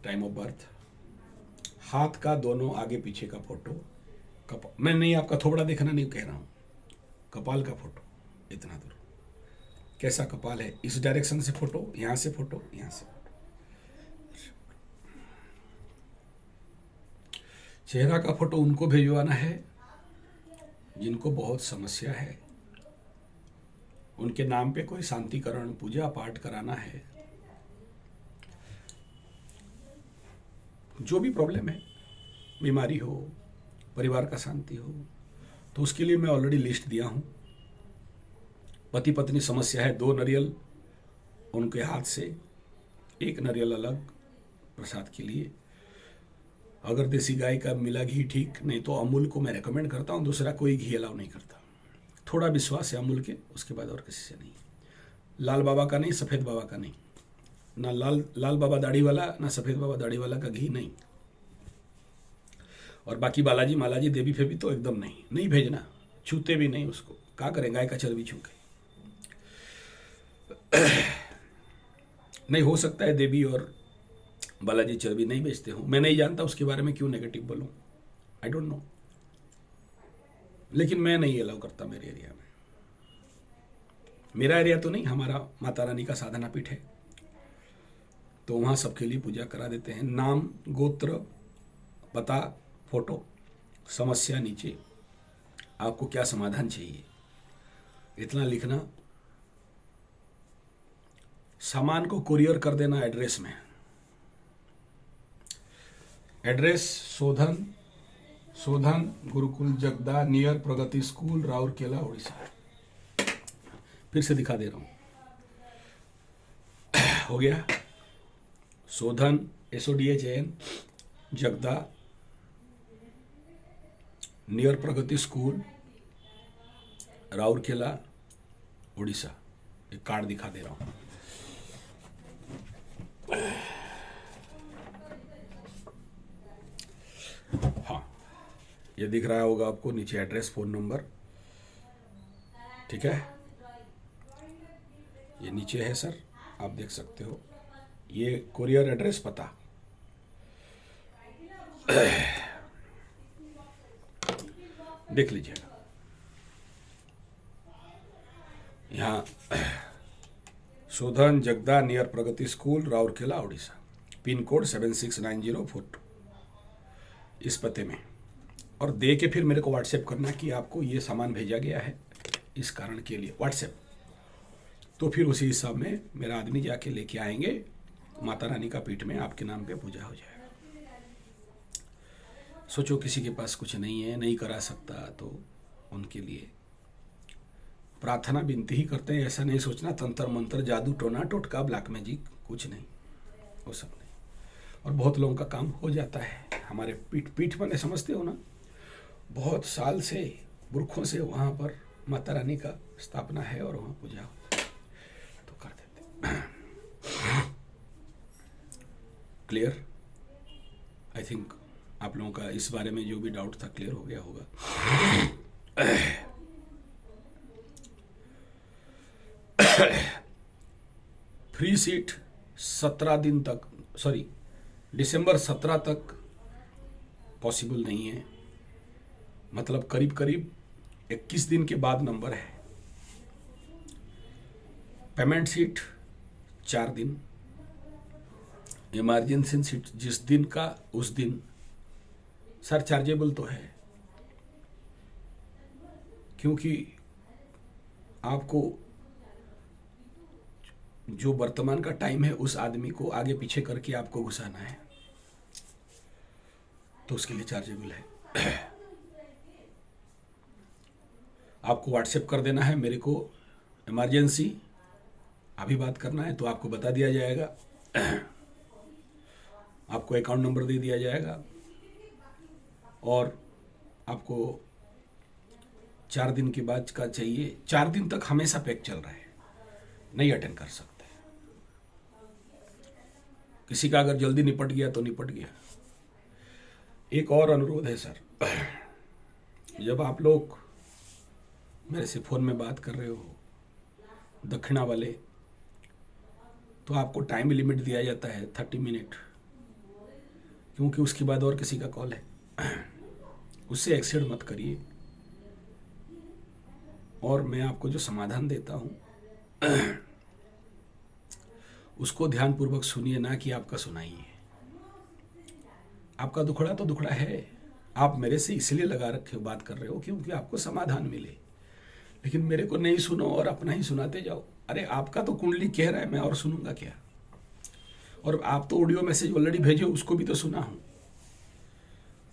टाइम ऑफ बर्थ, हाथ का दोनों आगे पीछे का फोटो, मैं नहीं आपका थोबड़ा देखना नहीं कह रहा हूं, कपाल का फोटो इतना दूर, कैसा कपाल है इस डायरेक्शन से फोटो, यहां से फोटो, यहां से फोटो, चेहरा का फोटो उनको भेजवाना है जिनको बहुत समस्या है, उनके नाम पे कोई शांतिकरण पूजा पाठ कराना है, जो भी प्रॉब्लम है, बीमारी हो, परिवार का शांति हो, तो उसके लिए मैं ऑलरेडी लिस्ट दिया हूं। पति पत्नी समस्या है, 2 नारियल उनके हाथ से, 1 नारियल अलग प्रसाद के लिए, अगर देसी गाय का मिला घी ठीक, नहीं तो अमूल को मैं रेकमेंड करता हूं, दूसरा कोई घी अलाउ नहीं करता, थोड़ा विश्वास है अमूल के, उसके बाद और किसी से नहीं। लाल बाबा का नहीं, सफेद बाबा का नहीं, ना लाल बाबा दाढ़ी वाला, ना सफेद बाबा दाढ़ी वाला का घी नहीं, और बाकी बालाजी मालाजी देवी फेवी तो एकदम नहीं भेजना, छूते भी नहीं उसको, क्या करें गाय का चर्बी छू के। नहीं, हो सकता है देवी और बालाजी चर्बी नहीं बेचते हो, मैं नहीं जानता उसके बारे में, क्यों नेगेटिव बोलूं, आई डोंट नो, लेकिन मैं नहीं अलाउ करता मेरे एरिया में। मेरा एरिया तो नहीं, हमारा माता रानी का साधना पीठ है, तो वहां सबके लिए पूजा करा देते हैं। नाम, गोत्र, पता, फोटो, समस्या नीचे, आपको क्या समाधान चाहिए इतना लिखना, सामान को कुरियर कर देना एड्रेस में। Address सोधन Gurukul जगदा, near Pragati school, Rourkela, Orissa. फिर से दिखा दे रहा हूं, हो गया। सोधन SODHAN जगदा, near Pragati school, Rourkela, Orissa. एक कार्ड दिखा दे रहा हूं। हाँ, ये दिख रहा होगा आपको, नीचे एड्रेस, फोन नंबर, ठीक है, ये नीचे है सर, आप देख सकते हो, ये कुरियर एड्रेस, पता। देख लीजिएगा, यहाँ शोधन Jagda, near Pragati school, Rourkela, Orissa, pin code 769042, इस पते में, और दे के फिर मेरे को व्हाट्सएप करना कि आपको ये सामान भेजा गया है इस कारण के लिए, व्हाट्सएप। तो फिर उसी हिसाब में मेरा आदमी जाके लेके आएंगे, माता रानी का पीठ में आपके नाम पे पूजा हो जाएगा। सोचो किसी के पास कुछ नहीं है, नहीं करा सकता, तो उनके लिए प्रार्थना विनती ही करते हैं। ऐसा नहीं सोचना तंत्र मंत्र, जादू टोना टोटका, ब्लैक मैजिक, कुछ नहीं, वो सब नहीं। और बहुत लोगों का काम हो जाता है, हमारे पीठ मैंने समझते हो ना, बहुत साल से, पुरखों से वहाँ पर माता रानी का स्थापना है और वहाँ पूजा होती है, तो कर देते। क्लियर? आई थिंक आप लोगों का इस बारे में जो भी डाउट था क्लियर हो गया होगा। फ्री सीट 17 दिन तक, सॉरी दिसंबर 17 तक पॉसिबल नहीं है, मतलब करीब करीब 21 दिन के बाद नंबर है। पेमेंट सीट 4 दिन, इमरजेंसी सीट जिस दिन का उस दिन सर चार्जेबल तो है, क्योंकि आपको जो वर्तमान का टाइम है उस आदमी को आगे पीछे करके आपको घुसाना है, तो उसके लिए चार्जेबल है। आपको व्हाट्सएप कर देना है मेरे को, इमरजेंसी अभी बात करना है, तो आपको बता दिया जाएगा। आपको अकाउंट नंबर दे दिया जाएगा और आपको 4 दिन के बाद का चाहिए। 4 दिन तक हमेशा पैक चल रहा है, नहीं अटेंड कर सकते। किसी का अगर जल्दी निपट गया तो निपट गया। एक और अनुरोध है सर, जब आप लोग मेरे से फ़ोन में बात कर रहे हो दक्षिणा वाले, तो आपको टाइम लिमिट दिया जाता है 30 मिनट, क्योंकि उसके बाद और किसी का कॉल है, उससे एक्सीड मत करिए। और मैं आपको जो समाधान देता हूँ उसको ध्यानपूर्वक सुनिए, ना कि आपका सुनाइए। आपका दुखड़ा तो दुखड़ा है, आप मेरे से इसलिए लगा रखे बात कर रहे हो क्योंकि आपको समाधान मिले, लेकिन मेरे को नहीं सुनो और अपना ही सुनाते जाओ। अरे आपका तो कुंडली कह रहा है, मैं और सुनूंगा क्या? और आप तो ऑडियो मैसेज ऑलरेडी भेजे, उसको भी तो सुना हूं,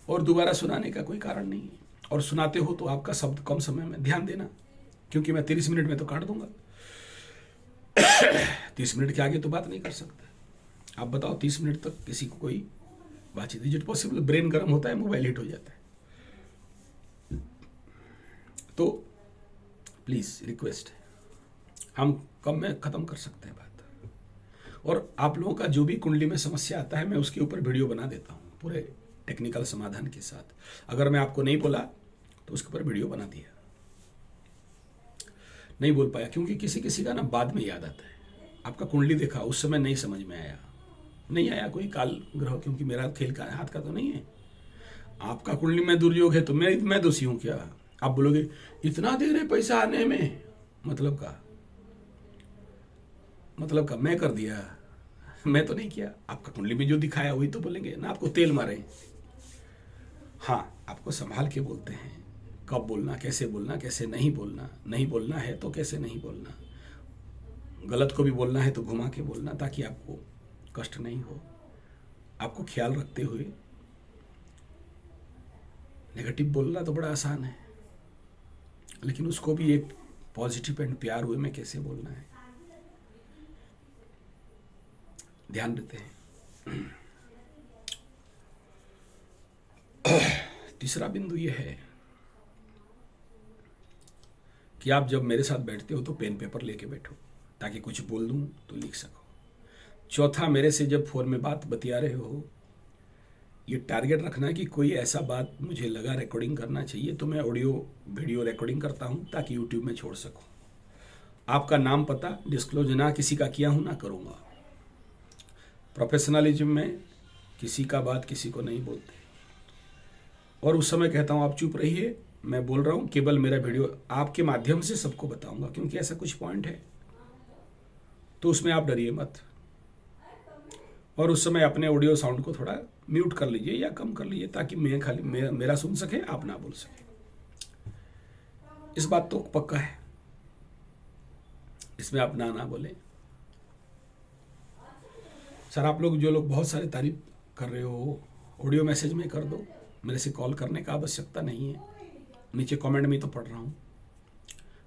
और दोबारा सुनाने का कोई कारण नहीं है। और सुनाते हो तो आपका शब्द कम समय में, ध्यान देना, क्योंकि मैं 30 मिनट में तो काट दूंगा। 30 मिनट के आगे तो बात नहीं कर सकते। आप बताओ 30 मिनट तक किसी को कोई बातचीत, इज इट पॉसिबल? ब्रेन गर्म होता है, मोबाइल हीट हो जाता है। तो प्लीज रिक्वेस्ट है, हम कम में खत्म कर सकते हैं बात। और आप लोगों का जो भी कुंडली में समस्या आता है, मैं उसके ऊपर वीडियो बना देता हूँ पूरे टेक्निकल समाधान के साथ। अगर मैं आपको नहीं बोला तो उसके ऊपर वीडियो बना दिया, नहीं बोल पाया क्योंकि किसी किसी का ना बाद में याद आता है। आपका कुंडली देखा, उस समय नहीं समझ में आया, नहीं आया कोई काल ग्रह, क्योंकि मेरा खेल का हाथ का तो नहीं है। आपका कुंडली में दुर्योग है तो मैं दोषी हूं क्या? आप बोलोगे इतना देर है पैसा आने में, मतलब का मैं कर दिया, मैं तो नहीं किया। आपका कुंडली में जो दिखाया वही तो बोलेंगे ना, आपको तेल मारे। हाँ, आपको संभाल के बोलते हैं, कब बोलना, कैसे नहीं बोलना, नहीं बोलना है तो कैसे नहीं बोलना, गलत को भी बोलना है तो घुमा के बोलना, ताकि आपको कष्ट नहीं हो। आपको ख्याल रखते हुए, नेगेटिव बोलना तो बड़ा आसान है, लेकिन उसको भी एक पॉजिटिव एंड प्यार हुए में कैसे बोलना है, ध्यान देते हैं। तीसरा बिंदु यह है कि आप जब मेरे साथ बैठते हो तो पेन पेपर लेके बैठो, ताकि कुछ बोल दूं तो लिख सको। चौथा, मेरे से जब फोन में बात बतिया रहे हो, ये टारगेट रखना कि कोई ऐसा बात मुझे लगा रिकॉर्डिंग करना चाहिए तो मैं ऑडियो वीडियो रिकॉर्डिंग करता हूं, ताकि यूट्यूब में छोड़ सकूं। आपका नाम पता डिस्क्लोज ना किसी का किया हूं, ना करूंगा। प्रोफेशनलिज्म में किसी का बात किसी को नहीं बोलते, और उस समय कहता हूं आप चुप रहिए, मैं बोल रहा हूं, केवल मेरा वीडियो आपके माध्यम से सबको बताऊंगा, क्योंकि ऐसा कुछ पॉइंट है तो उसमें आप डरिए मत। और उस समय अपने ऑडियो साउंड को थोड़ा म्यूट कर लीजिए या कम कर लीजिए, ताकि मैं खाली मेरा सुन सके, आप ना बोल सके। इस बात तो पक्का है, इसमें आप ना बोले। सर आप लोग जो लोग बहुत सारे तारीफ कर रहे हो, ऑडियो मैसेज में कर दो, मेरे से कॉल करने का आवश्यकता नहीं है, नीचे कमेंट में तो पढ़ रहा हूँ।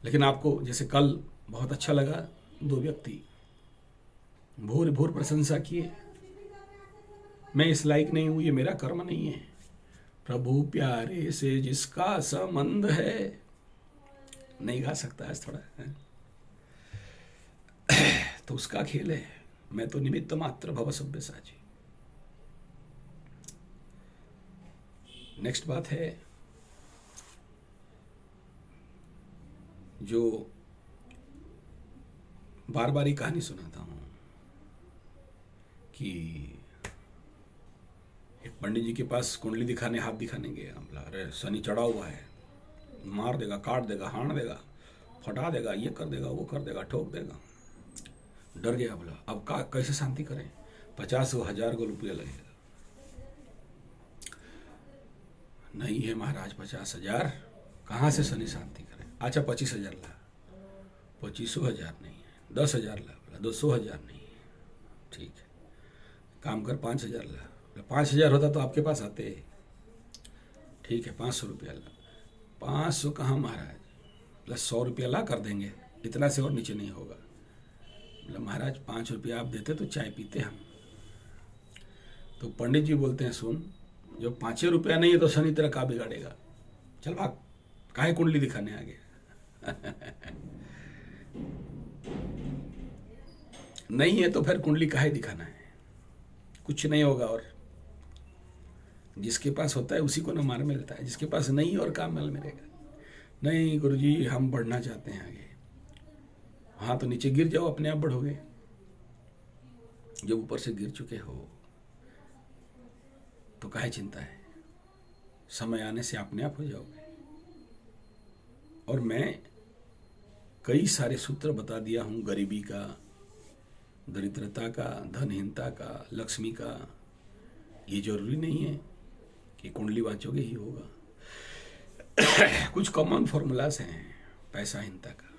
लेकिन आपको जैसे कल बहुत अच्छा लगा, 2 व्यक्ति भोर भोर प्रशंसा किए, मैं इस लायक नहीं हूँ, ये मेरा कर्म नहीं है, प्रभु प्यारे से जिसका संबंध है। नहीं गा सकता आज थोड़ा है? तो उसका खेल है, मैं तो निमित्त मात्र भव सभ्य साची। नेक्स्ट बात है जो बार बार ही कहानी सुनाता हूं कि एक पंडित जी के पास कुंडली दिखाने, हाथ दिखाने गया। बोला अरे शनि चढ़ा हुआ है, मार देगा, काट देगा, हाण देगा, फटा देगा, ये कर देगा, वो कर देगा, ठोक देगा। डर गया। बोला अब कैसे शांति करें? 50,000 को रुपया लगेगा। नहीं है महाराज 50,000, कहाँ से शनि शांति करें? अच्छा 25,000 ला। 25,000 नहीं है, 10,000 ला। बोला 200,000 नहीं है, ठीक है काम कर 5,000 ला। 5,000 होता तो आपके पास आते। ठीक है 500 रुपया ला। 500 कहाँ महाराज? बोला 100 रुपया ला कर देंगे, इतना से और नीचे नहीं होगा। बोला महाराज 5 रुपया आप देते तो चाय पीते हम। तो पंडित जी बोलते हैं सुन, जब 5 रुपया नहीं है तो शनि तेरा का बिगाड़ेगा, चल भाग, काहे कुंडली दिखाने आ गया? नहीं है तो फिर कुंडली काहे दिखाना है? कुछ नहीं होगा। और जिसके पास होता है उसी को ना मार मिलता है, जिसके पास नहीं और काम मिल मिलेगा। नहीं गुरुजी हम बढ़ना चाहते हैं आगे। हाँ तो नीचे गिर जाओ, अपने आप बढ़ोगे। जब ऊपर से गिर चुके हो तो काहे चिंता है? समय आने से अपने आप हो जाओगे। और मैं कई सारे सूत्र बता दिया हूं, गरीबी का, दरिद्रता का, धनहीनता का, लक्ष्मी का। ये जरूरी नहीं है कि कुंडली वांचोगे ही होगा। कुछ कॉमन फॉर्मूलाज हैं पैसाहीनता का,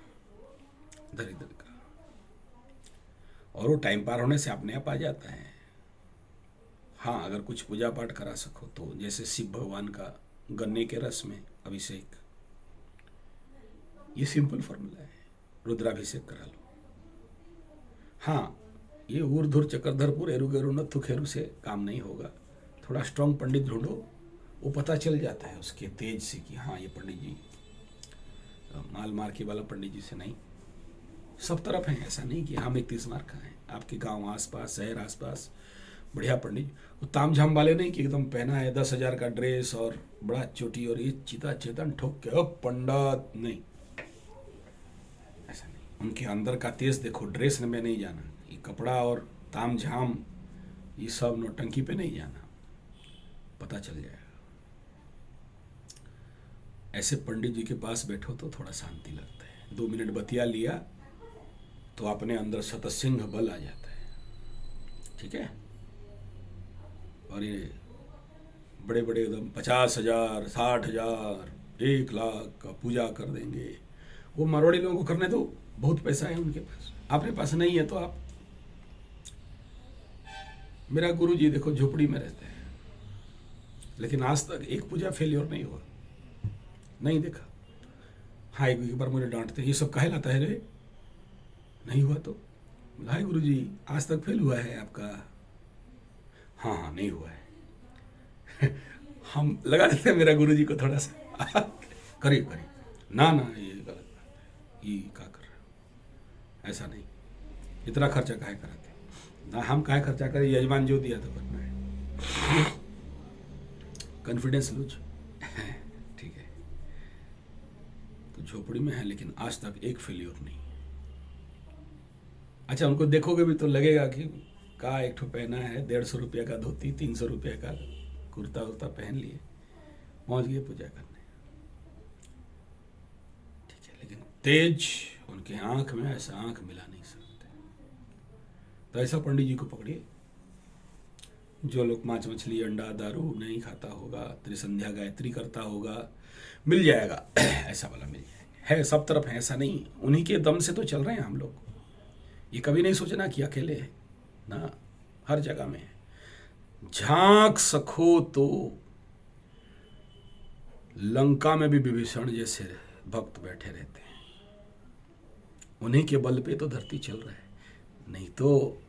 दरिद्र का, और वो टाइम पार होने से अपने आप आ जाता है। हाँ अगर कुछ पूजा पाठ करा सको तो, जैसे शिव भगवान का गन्ने के रस में अभिषेक, ये सिंपल फॉर्मूला है। रुद्राभिषेक करा लो। हाँ ये ऊर्ध्वर चक्रधरपुर एरु गेरु नत्थु खेरु से काम नहीं होगा। थोड़ा स्ट्रांग पंडित ढूंढो, वो पता चल जाता है उसके तेज से कि हाँ ये पंडित जी माल मार्के वाला पंडित जी से नहीं। सब तरफ है, ऐसा नहीं कि हम 31 मार्क का हैं। आपके गांव आसपास, शहर आसपास बढ़िया पंडित, वो तामझाम वाले नहीं कि एकदम पहना है 10,000 का ड्रेस और बड़ा चोटी और ये चिता चेतन ठोक के पंडित, नहीं ऐसा नहीं। उनके अंदर का तेज देखो। ड्रेस में नहीं जाना, ये कपड़ा और तामझाम ये सब नौटंकी पे नहीं जाना, पता चल जाएगा। ऐसे पंडित जी के पास बैठो तो थोड़ा शांति लगता है। 2 मिनट बतिया लिया तो अपने अंदर शतसिंह बल आ जाता है। ठीक है। और ये बड़े बड़े एकदम 50,000, 60,000, 1,00,000 का पूजा कर देंगे। वो मारवाड़ी लोगों को करने दो, बहुत पैसा है उनके पास। आपके पास नहीं है तो आप, मेरा गुरु जी देखो झोपड़ी में रहते हैं, लेकिन आज तक एक पूजा फेलियर नहीं हुआ, नहीं देखा। हाँ एक बार मुझे डांटते, ये सब काहे लाता है रे, नहीं हुआ तो? हाय गुरु जी आज तक फेल हुआ है आपका? हाँ हाँ नहीं हुआ है। हम लगा देते हैं मेरा गुरु जी को थोड़ा सा, करिए करिए, ना ना ये गलत बात है, ये क्या कर रहे हो, ऐसा नहीं, इतना खर्चा काहे कराते ना, हम काहे खर्चा करें, यजमान जो दिया तो करना है। Confidence lose. ठीक है। तो झोपड़ी में है लेकिन आज तक एक फेलियर नहीं। अच्छा उनको देखोगे भी तो लगेगा कि का एक ठो पहना है, 150 रुपया का धोती, 300 रुपया का कुर्ता उर्ता पहन लिए, पहुंच गए पूजा करने। ठीक है। लेकिन तेज उनके आंख में, ऐसा आंख मिला नहीं सकते। तो ऐसा पंडित जी को पकड़िए। जो लोग मांस मछली अंडा दारू नहीं खाता होगा, त्रिसंध्या गायत्री करता होगा, मिल जाएगा। ऐसा वाला मिल जाएगा। है सब तरफ है, ऐसा नहीं। उन्हीं के दम से तो चल रहे हैं हम लोग। ये कभी नहीं सोचना कि अकेले है ना, हर जगह में है। झांक सको तो लंका में भी विभीषण जैसे भक्त बैठे रहते हैं, उन्हीं के बल पे तो धरती चल रहा है। नहीं तो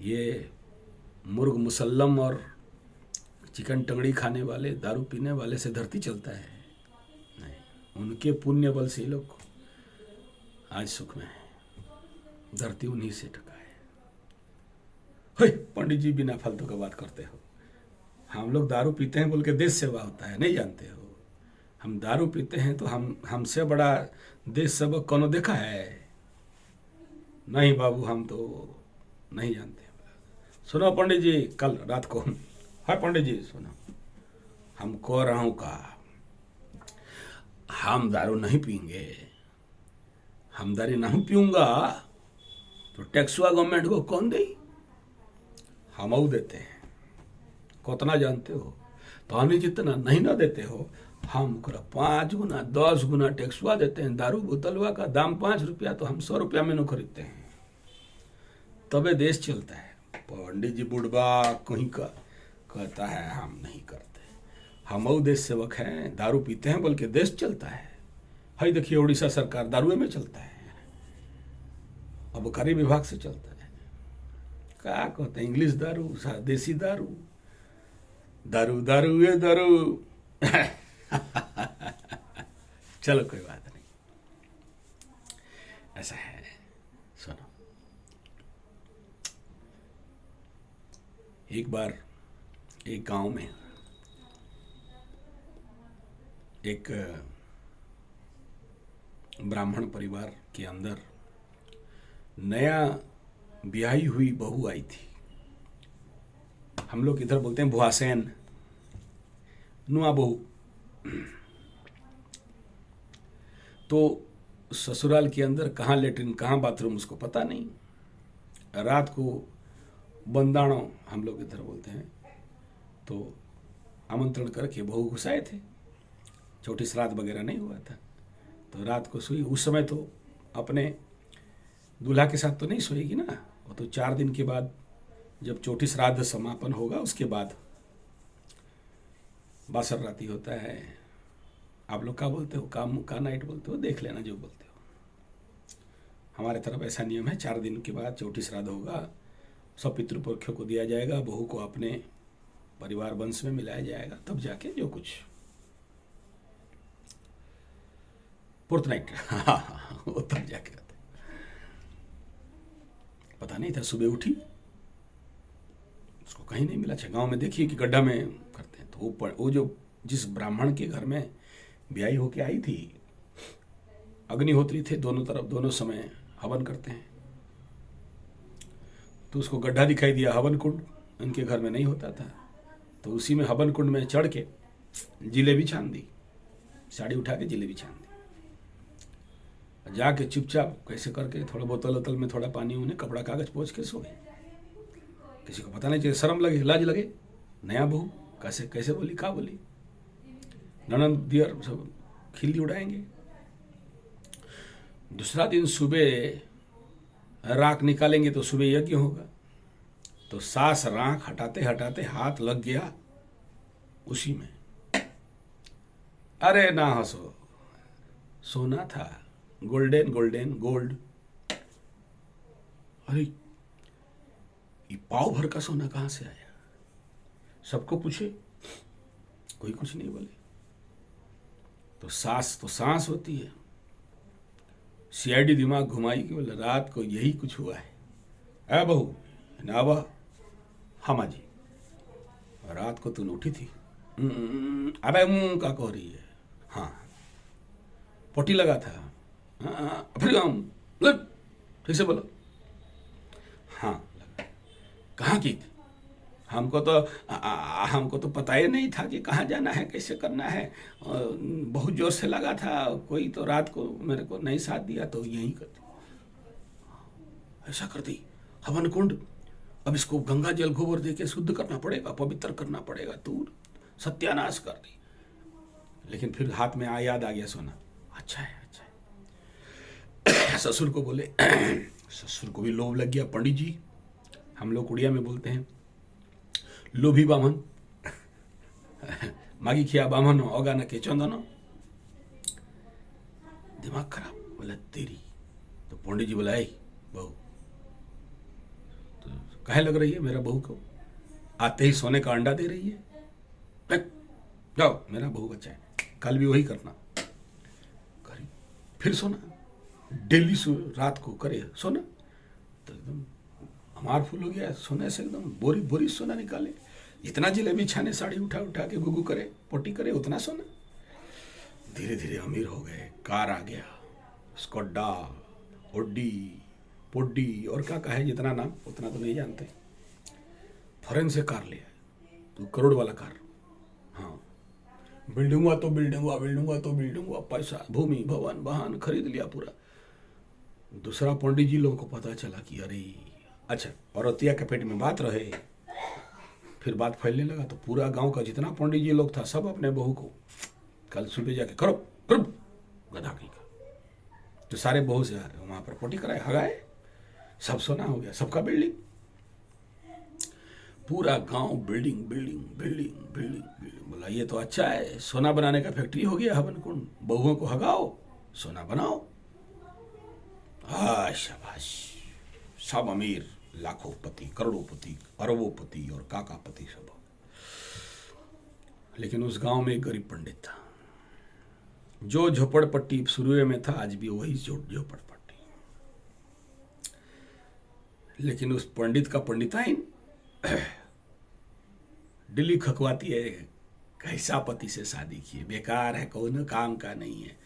ये मुर्ग मुसल्लम और चिकन टंगड़ी खाने वाले, दारू पीने वाले से धरती चलता है? नहीं, उनके पुण्य बल से ये लोग आज सुख में है। धरती उन्हीं से टका है। पंडित जी बिना फालतू का बात करते हो। हम लोग दारू पीते हैं बोल के देश सेवा होता है, नहीं जानते हो? हम दारू पीते हैं तो हमसे बड़ा देश सेवक कौन देखा है? नहीं बाबू, हम तो नहीं जानते। सुनो पंडित जी, कल रात को, हाँ पंडित जी सुनो, हम कह रहा हूं का हम दारू नहीं पीएंगे, हम दारू नहीं पीऊंगा तो टैक्सुआ गवर्नमेंट को कौन दे? हम देते हैं। कितना जानते हो? तो हमें जितना नहीं ना देते हो, हम 5 गुना 10 गुना टैक्सुआ देते हैं। दारू बोतलवा का दाम 5 रुपया तो हम 100 रुपया में न खरीदते हैं, तबे देश चलता है। पंडित जी बुढ़बा कहीं का कहता है हम नहीं करते, हम देश सेवक हैं, दारू पीते हैं बोल के देश चलता है। हाई देखिए उड़ीसा सरकार दारुए में चलता है, अबकारी विभाग से चलता है। क्या कहते हैं, इंग्लिश दारू, देसी दारू, दारू दारू ये दारू। चलो कोई बात नहीं, ऐसा है। सुनो, एक बार एक गांव में एक ब्राह्मण परिवार के अंदर नया ब्याही हुई बहू आई थी। हम लोग इधर बोलते हैं भुआसेन, नुआ बहू। तो ससुराल के अंदर कहाँ लेटरिन कहाँ बाथरूम उसको पता नहीं। रात को बंदाणो हम लोग इधर बोलते हैं, तो आमंत्रण करके बहू घुसाए थे। चौठी श्राद्ध वगैरह नहीं हुआ था, तो रात को सोई। उस समय तो अपने दूल्हा के साथ तो नहीं सोएगी ना, वो तो 4 दिन के बाद जब चौठी श्राद्ध समापन होगा उसके बाद बासर राती होता है। आप लोग क्या बोलते हो, का नाइट बोलते हो, देख लेना जो बोलते हो। हमारे तरफ ऐसा नियम है, 4 दिन के बाद चौठी श्राद्ध होगा, सब पितृपुरुषों को दिया जाएगा, बहू को अपने परिवार वंश में मिलाया जाएगा, तब जाके जो कुछ फोर्थ नाइट। हाँ, वो तब जाके रहते। पता नहीं था, सुबह उठी उसको कहीं नहीं मिला। अच्छा, गांव में देखिए कि गड्ढा में करते हैं, तो वो जो जिस ब्राह्मण के घर में ब्याही होके आई थी, अग्निहोत्री थे दोनों तरफ, दोनों समय हवन करते हैं, तो उसको गड्ढा दिखाई दिया, हवन कुंड उनके घर में नहीं होता था, तो उसी में हवन कुंड में चढ़ के जिलेबी छान दी, साड़ी उठा के जिलेबी छान दी। जाके चुपचाप कैसे करके थोड़ा बोतल में थोड़ा पानी उन्हें कपड़ा कागज पोंछ के सो गए। किसी को पता नहीं चाहिए, शर्म लगे, लाज लगे। नया बहू कैसे कैसे बोली, का बोली, ननद दियर सब खिल्ली उड़ाएंगे। दूसरा दिन सुबह राख निकालेंगे तो सुबह यज्ञ होगा, तो सास राख हटाते हटाते हाथ लग गया उसी में। अरे ना हंसो, सोना था, गोल्डन गोल्ड। अरे ये पाव भर का सोना कहां से आया? सबको पूछे, कोई कुछ नहीं बोले। तो सांस होती है। सीआईडी दिमाग घुमाई कि बोले रात को यही कुछ हुआ है। अ बहू नावा, हमा जी रात को तू उठी थी? अबे मुंह का कह रही है? हाँ, पोटी लगा था। फिर ठीक से बोलो। हाँ लगा। कहाँ की थी? हमको तो पता ही नहीं था कि कहाँ जाना है, कैसे करना है। बहुत जोर से लगा था, कोई तो रात को मेरे को नहीं साथ दिया, तो यही कर दी, ऐसा कर दी। हवन कुंड, अब इसको गंगा जल गोबर दे के शुद्ध करना पड़ेगा, पवित्र करना पड़ेगा, तू सत्यानाश कर दी। लेकिन फिर हाथ में याद आ गया सोना। अच्छा है। ससुर को बोले, ससुर को भी लोभ लग गया। पंडित जी, हम लोग उड़िया में बोलते हैं लोभी बामन, मागी खिया बामन होगा न के चंदन। दिमाग खराब, बोला तेरी। तो पंडित जी बोला, बहू तो कहे लग रही है मेरा बहू को, आते ही सोने का अंडा दे रही है। जाओ, मेरा बहू बच्चा है, कल भी वही करना। करी फिर सोना, डेली रात को करे सोना, तो एकदम हमार फूल हो गया सोने से, एकदम बोरी बोरी सोना निकाले। जितना जलेबी छाने साड़ी उठा उठा के गुगू करे, पोटी करे, उतना सोना। धीरे धीरे अमीर हो गए, कार आ गया, स्कोडा, ओडी, पोडी और क्या कहे, जितना नाम उतना तो नहीं जानते। फॉरेन से कार लिया, तो करोड़ वाला कार। हाँ, बिल्डिंग हुआ तो बिल्डिंग हुआ, बिल्डिंग हुआ तो बिल्डिंग हुआ, पैसा, भूमि, भवन, वाहन खरीद लिया पूरा। दूसरा पंडित जी लोगों को पता चला कि अरे अच्छा, औरतिया के पेट में बात रहे। फिर बात फैलने लगा तो पूरा गांव का जितना पंडित जी लोग था सब अपने बहू को कल सुबह जाके करो करो गधा कहीं का, तो सारे बहू से आ रहे वहां पर पोटी कराए, हगाए, सब सोना हो गया, सबका बिल्डिंग। पूरा गांव building building building building building. बोला ये तो अच्छा है, सोना बनाने का फैक्ट्री हो गया हवन कुंड, बहुओं को हगाओ, सोना बनाओ। शाबाश, सब अमीर, लाखोंपति, करोड़ोंपति, अरबोंपति और काकापति सब। लेकिन उस गांव में एक गरीब पंडित था, जो झोपड़पट्टी शुरू में था, आज भी वही झोपड़पट्टी। लेकिन उस पंडित का पंडिताइन दिल्ली खकवाती है, कैसा पति से शादी किए, बेकार है, कौन काम का नहीं है,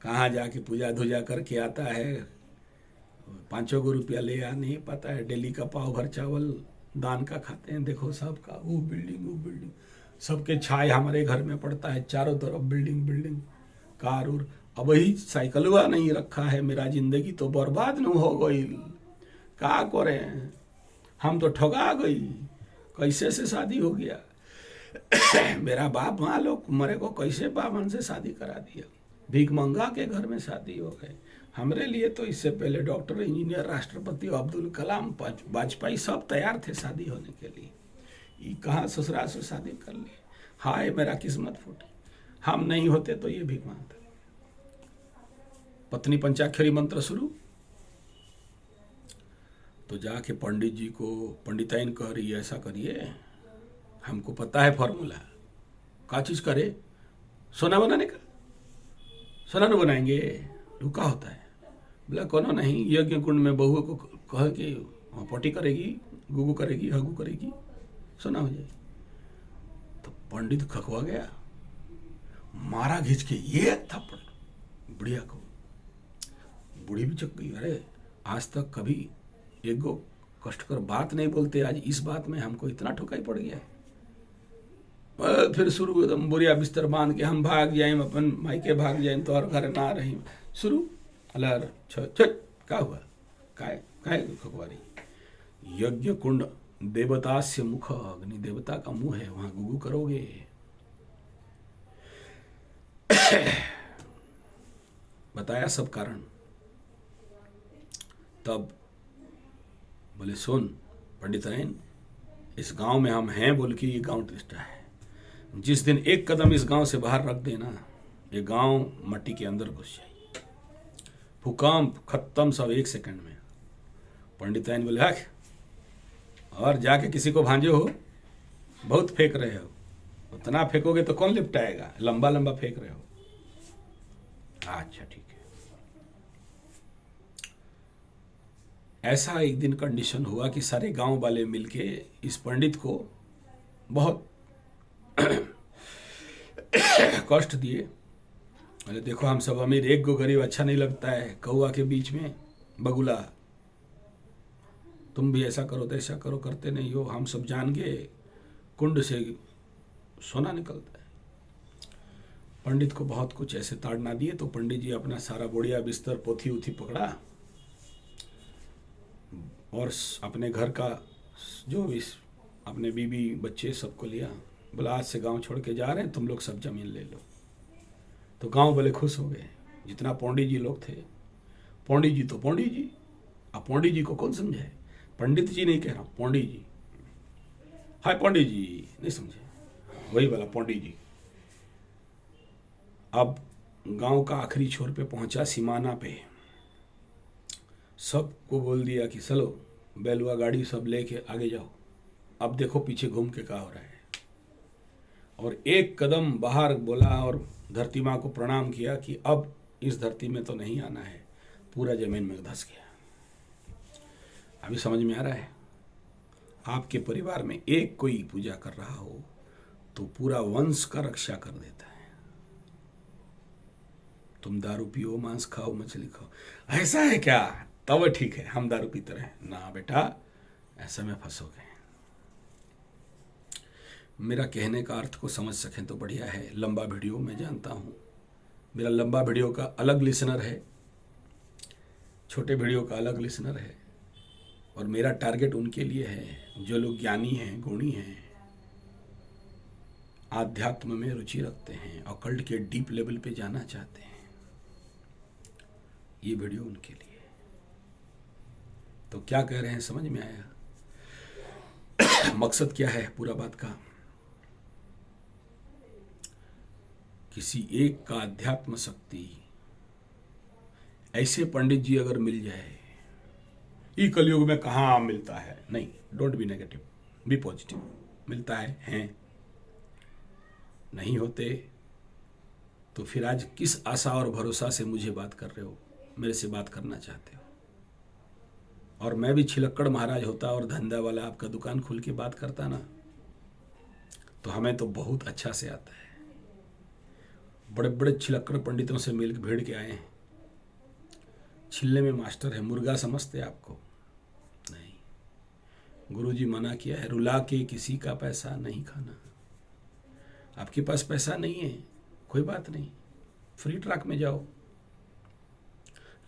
कहाँ जाके पूजा धूजा करके आता है, 500 रुपया ले आ, नहीं पता है, डेली का पाव भर चावल दान का खाते हैं। देखो सबका वो बिल्डिंग, सबके छाए हमारे घर में पड़ता है, चारों तरफ बिल्डिंग बिल्डिंग, कार उर। अब वही साइकिलवा नहीं रखा है, मेरा जिंदगी तो बर्बाद न हो गई, का करें, हम तो ठगा गई, कैसे से शादी हो गया। मेरा बाप वहाँ लोग मरे को कैसे बावन से शादी करा दिया, भीख मंगा के घर में शादी हो गए। हमरे लिए तो इससे पहले डॉक्टर, इंजीनियर, राष्ट्रपति अब्दुल कलाम, वाजपेयी सब तैयार थे शादी होने के लिए। ये कहाँ ससुराल से शादी कर ली, हाय मेरा किस्मत फूटी, हम नहीं होते तो ये भीख मांगते। पत्नी पंचाक्षरी मंत्र शुरू, तो जाके पंडित जी को पंडिताइन कह रही है, ऐसा करिए, हमको पता है फॉर्मूला, क्या चीज करे, सोना बनाने का, सोना न बनाएंगे, रुका होता है। बोला कोनो नहीं, यज्ञ कुंड में बहू को कह के पोटी करेगी, गुगू करेगी, हगू करेगी, सोना हो जाएगी। तो पंडित खखवा गया, मारा घिंच के ये थप्पड़ बुढ़िया को। बूढ़ी भी चक गई, अरे आज तक कभी एक गो कष्टकर बात नहीं बोलते, आज इस बात में हमको इतना ठोकाई पड़ गया। फिर शुरू एकदम बोरिया बिस्तर बांध के हम भाग जाए, अपन मायके भाग जाए, तो और घर ना रही शुरू। अल्लाह क्या हुआ, काय खकवारी, यज्ञ कुंड देवता से मुख, अग्नि देवता का मुंह है, वहां गुगू करोगे। बताया सब कारण। तब बोले सुन पंडिताइन, इस गांव में हम हैं बोल के ये गांव टूटा है, जिस दिन एक कदम इस गांव से बाहर रख देना, ये गांव मट्टी के अंदर घुस जाए, भूकंप खत्म सब 1 सेकंड में। पंडिताइन बोले हक, और जाके किसी को भांजे हो, बहुत फेंक रहे हो, उतना फेंकोगे तो कौन लिपटाएगा, लंबा लंबा फेंक रहे हो। अच्छा ठीक है। ऐसा एक दिन कंडीशन हुआ कि सारे गांव वाले मिलके इस पंडित को बहुत कष्ट दिए। अरे देखो हम सब अमीर, एक गो गरीब अच्छा नहीं लगता है, कौआ के बीच में बगुला, तुम भी ऐसा करो तो ऐसा करो, करते नहीं हो, हम सब जान गए कुंड से सोना निकलता है। पंडित को बहुत कुछ ऐसे ताड़ना दिए, तो पंडित जी अपना सारा बोड़िया बिस्तर पोथी उथी पकड़ा और अपने घर का जो भी अपने बीबी बच्चे सबको लिया, बोला आज से गांव छोड़ के जा रहे हैं, तुम लोग सब जमीन ले लो। तो गांव वाले खुश हो गए, जितना पंडित जी लोग थे। पंडित जी तो पंडित जी, अब पंडित जी को कौन समझे, पंडित जी नहीं कह रहा, पंडित जी, हाय पंडित जी, नहीं समझे, वही वाला पंडित जी। अब गांव का आखिरी छोर पे पहुंचा, सीमाना पे, सबको बोल दिया कि चलो बैलुआ गाड़ी सब लेके आगे जाओ, अब देखो पीछे घूम के क्या हो रहा है। और एक कदम बाहर बोला और धरती माँ को प्रणाम किया कि अब इस धरती में तो नहीं आना है, पूरा जमीन में धंस गया। अभी समझ में आ रहा है? आपके परिवार में एक कोई पूजा कर रहा हो तो पूरा वंश का रक्षा कर देता है। तुम दारू पियो, मांस खाओ, मछली खाओ, ऐसा है क्या? तब ठीक है, हम दारू पीते रहे ना बेटा, ऐसा में फंसोगे। मेरा कहने का अर्थ को समझ सकें तो बढ़िया है। लंबा वीडियो मैं जानता हूँ, मेरा लंबा वीडियो का अलग लिसनर है, छोटे वीडियो का अलग लिसनर है, और मेरा टारगेट उनके लिए है जो लोग ज्ञानी हैं, गुणी हैं, आध्यात्म में रुचि रखते हैं, ऑकल्ट के डीप लेवल पे जाना चाहते हैं। ये वीडियो उनके लिए। तो क्या कह रहे हैं समझ में आया? मकसद क्या है पूरा बात का? किसी एक का अध्यात्म शक्ति ऐसे पंडित जी अगर मिल जाए, ये कलयुग में कहाँ मिलता है? नहीं, don't be negative, be positive. मिलता है, हैं? नहीं होते तो फिर आज किस आशा और भरोसा से मुझे बात कर रहे हो, मेरे से बात करना चाहते हो? और मैं भी छिलक्कड़ महाराज होता और धंधा वाला आपका दुकान खुल के बात करता ना, तो हमें तो बहुत अच्छा से आता है। बड़े बड़े छिलक्कड़ पंडितों से मिल भिड़ के आए हैं, छिलने में मास्टर है। मुर्गा समझते आपको? नहीं, गुरुजी मना किया है, रुला के किसी का पैसा नहीं खाना। आपके पास पैसा नहीं है, कोई बात नहीं, फ्री ट्रैक में जाओ।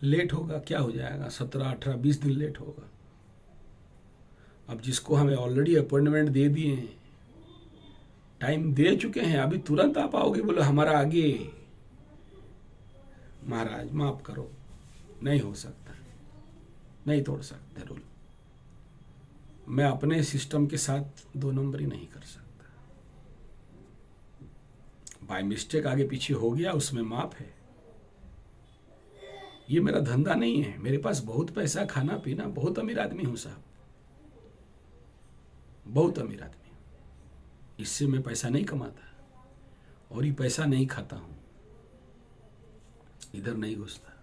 लेट होगा, क्या हो जाएगा? 17, 18, 20 दिन लेट होगा। अब जिसको हमें ऑलरेडी अपॉइंटमेंट दे दिए हैं, टाइम दे चुके हैं, अभी तुरंत आप आओगे, बोलो हमारा आगे। महाराज माफ करो, नहीं हो सकता, नहीं तोड़ सकते रूल। मैं अपने सिस्टम के साथ 2 नंबरी नहीं कर सकता। बाय मिस्टेक आगे पीछे हो गया, उसमें माफ है। ये मेरा धंधा नहीं है। मेरे पास बहुत पैसा, खाना पीना, बहुत अमीर आदमी हूं साहब, बहुत अमीर आदमी हूं। इससे मैं पैसा नहीं कमाता और ये पैसा नहीं खाता हूं, इधर नहीं घुसता,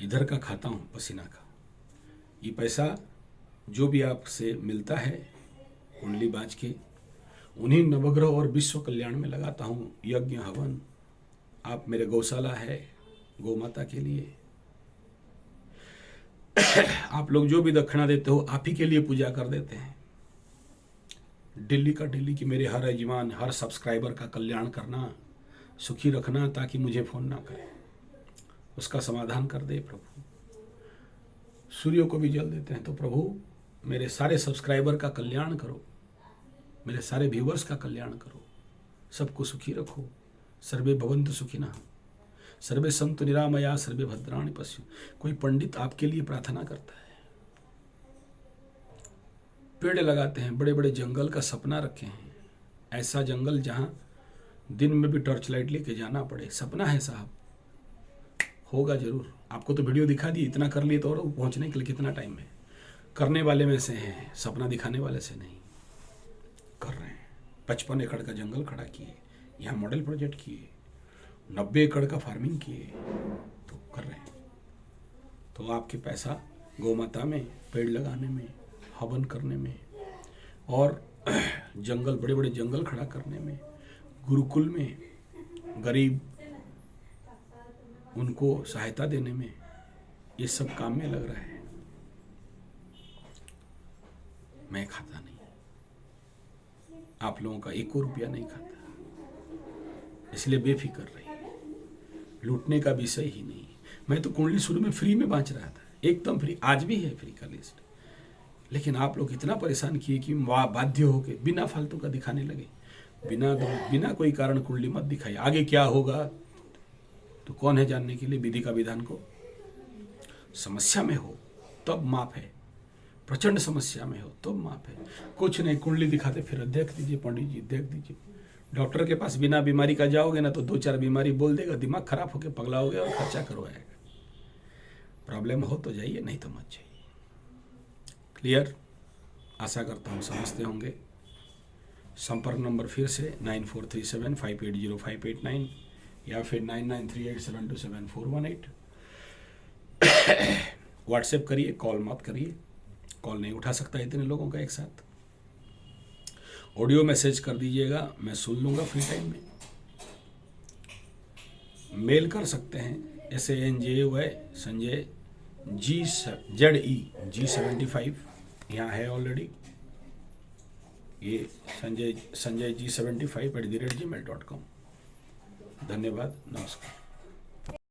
इधर का खाता हूं, पसीना का। ये पैसा जो भी आपसे मिलता है कुंडली बाज के, उन्हीं नवग्रह और विश्व कल्याण में लगाता हूं। यज्ञ हवन, आप मेरे गौशाला है, गौ माता के लिए आप लोग जो भी दक्षिणा देते हो, आप ही के लिए पूजा कर देते हैं। दिल्ली का दिल्ली की मेरे हर यजमान, हर सब्सक्राइबर का कल्याण करना, सुखी रखना, ताकि मुझे फोन ना करे, उसका समाधान कर दे प्रभु। सूर्य को भी जल देते हैं, तो प्रभु मेरे सारे सब्सक्राइबर का कल्याण करो, मेरे सारे व्यूवर्स का कल्याण करो, सबको सुखी रखो। सर्वे भवन्तु सुखिनः, सर्वे सन्तु निरामया, सर्वे भद्राणि पश्यु। कोई पंडित आपके लिए प्रार्थना करता है, पेड़ लगाते हैं, बड़े बड़े जंगल का सपना रखे हैं, ऐसा जंगल जहां दिन में भी टॉर्च लाइट लेके जाना पड़े। सपना है साहब, होगा जरूर। आपको तो वीडियो दिखा दी, इतना कर लिए तो और पहुंचने के लिए कितना टाइम है। करने वाले में से हैं, सपना दिखाने वाले से नहीं। कर रहे हैं। 55 एकड़ का जंगल खड़ा किए, यहाँ मॉडल प्रोजेक्ट किए, 90 एकड़ का फार्मिंग किए, तो कर रहे हैं। तो आपके पैसा गौ माता में, पेड़ लगाने में, हवन करने में, और जंगल, बड़े बड़े जंगल खड़ा करने में, गुरुकुल में गरीब उनको सहायता देने में, ये सब काम में लग रहा है। मैं खाता नहीं, आप लोगों का 1 रुपया नहीं खाता, इसलिए बेफिक्र रहिए। लूटने का विषय ही नहीं। मैं तो कुंडली शुरू में फ्री में बांच रहा था, एकदम फ्री, आज भी है फ्री का लिस्ट। लेकिन आप लोग इतना परेशान किए कि बाध्य होके बिना फालतू का दिखाने लगे। बिना कोई कारण कुंडली मत दिखाइए। आगे क्या होगा तो कौन है जानने के लिए? विधि का विधान को। समस्या में हो तब माफ है, प्रचंड समस्या में हो तो माफ है। कुछ नहीं, कुंडली दिखाते फिर देख दीजिए पंडित जी, देख दीजिए। डॉक्टर के पास बिना बीमारी का जाओगे ना तो 2-4 बीमारी बोल देगा, दिमाग खराब होकर पगलाओगे और खर्चा करवाएगा। प्रॉब्लम हो तो जाइए, नहीं तो मत जाइए। क्लियर? आशा करता हूँ समझते होंगे। संपर्क नंबर फिर से 9437580589 या फिर 9938727418। व्हाट्सएप करिए, कॉल मत करिए, कॉल नहीं उठा सकता इतने लोगों का एक साथ। ऑडियो मैसेज कर दीजिएगा, मैं सुन लूँगा फ्री टाइम में। मेल कर सकते हैं SANJY संजय G75 यहाँ है ऑलरेडी, ये संजय G75 @gmail.com। धन्यवाद, नमस्कार।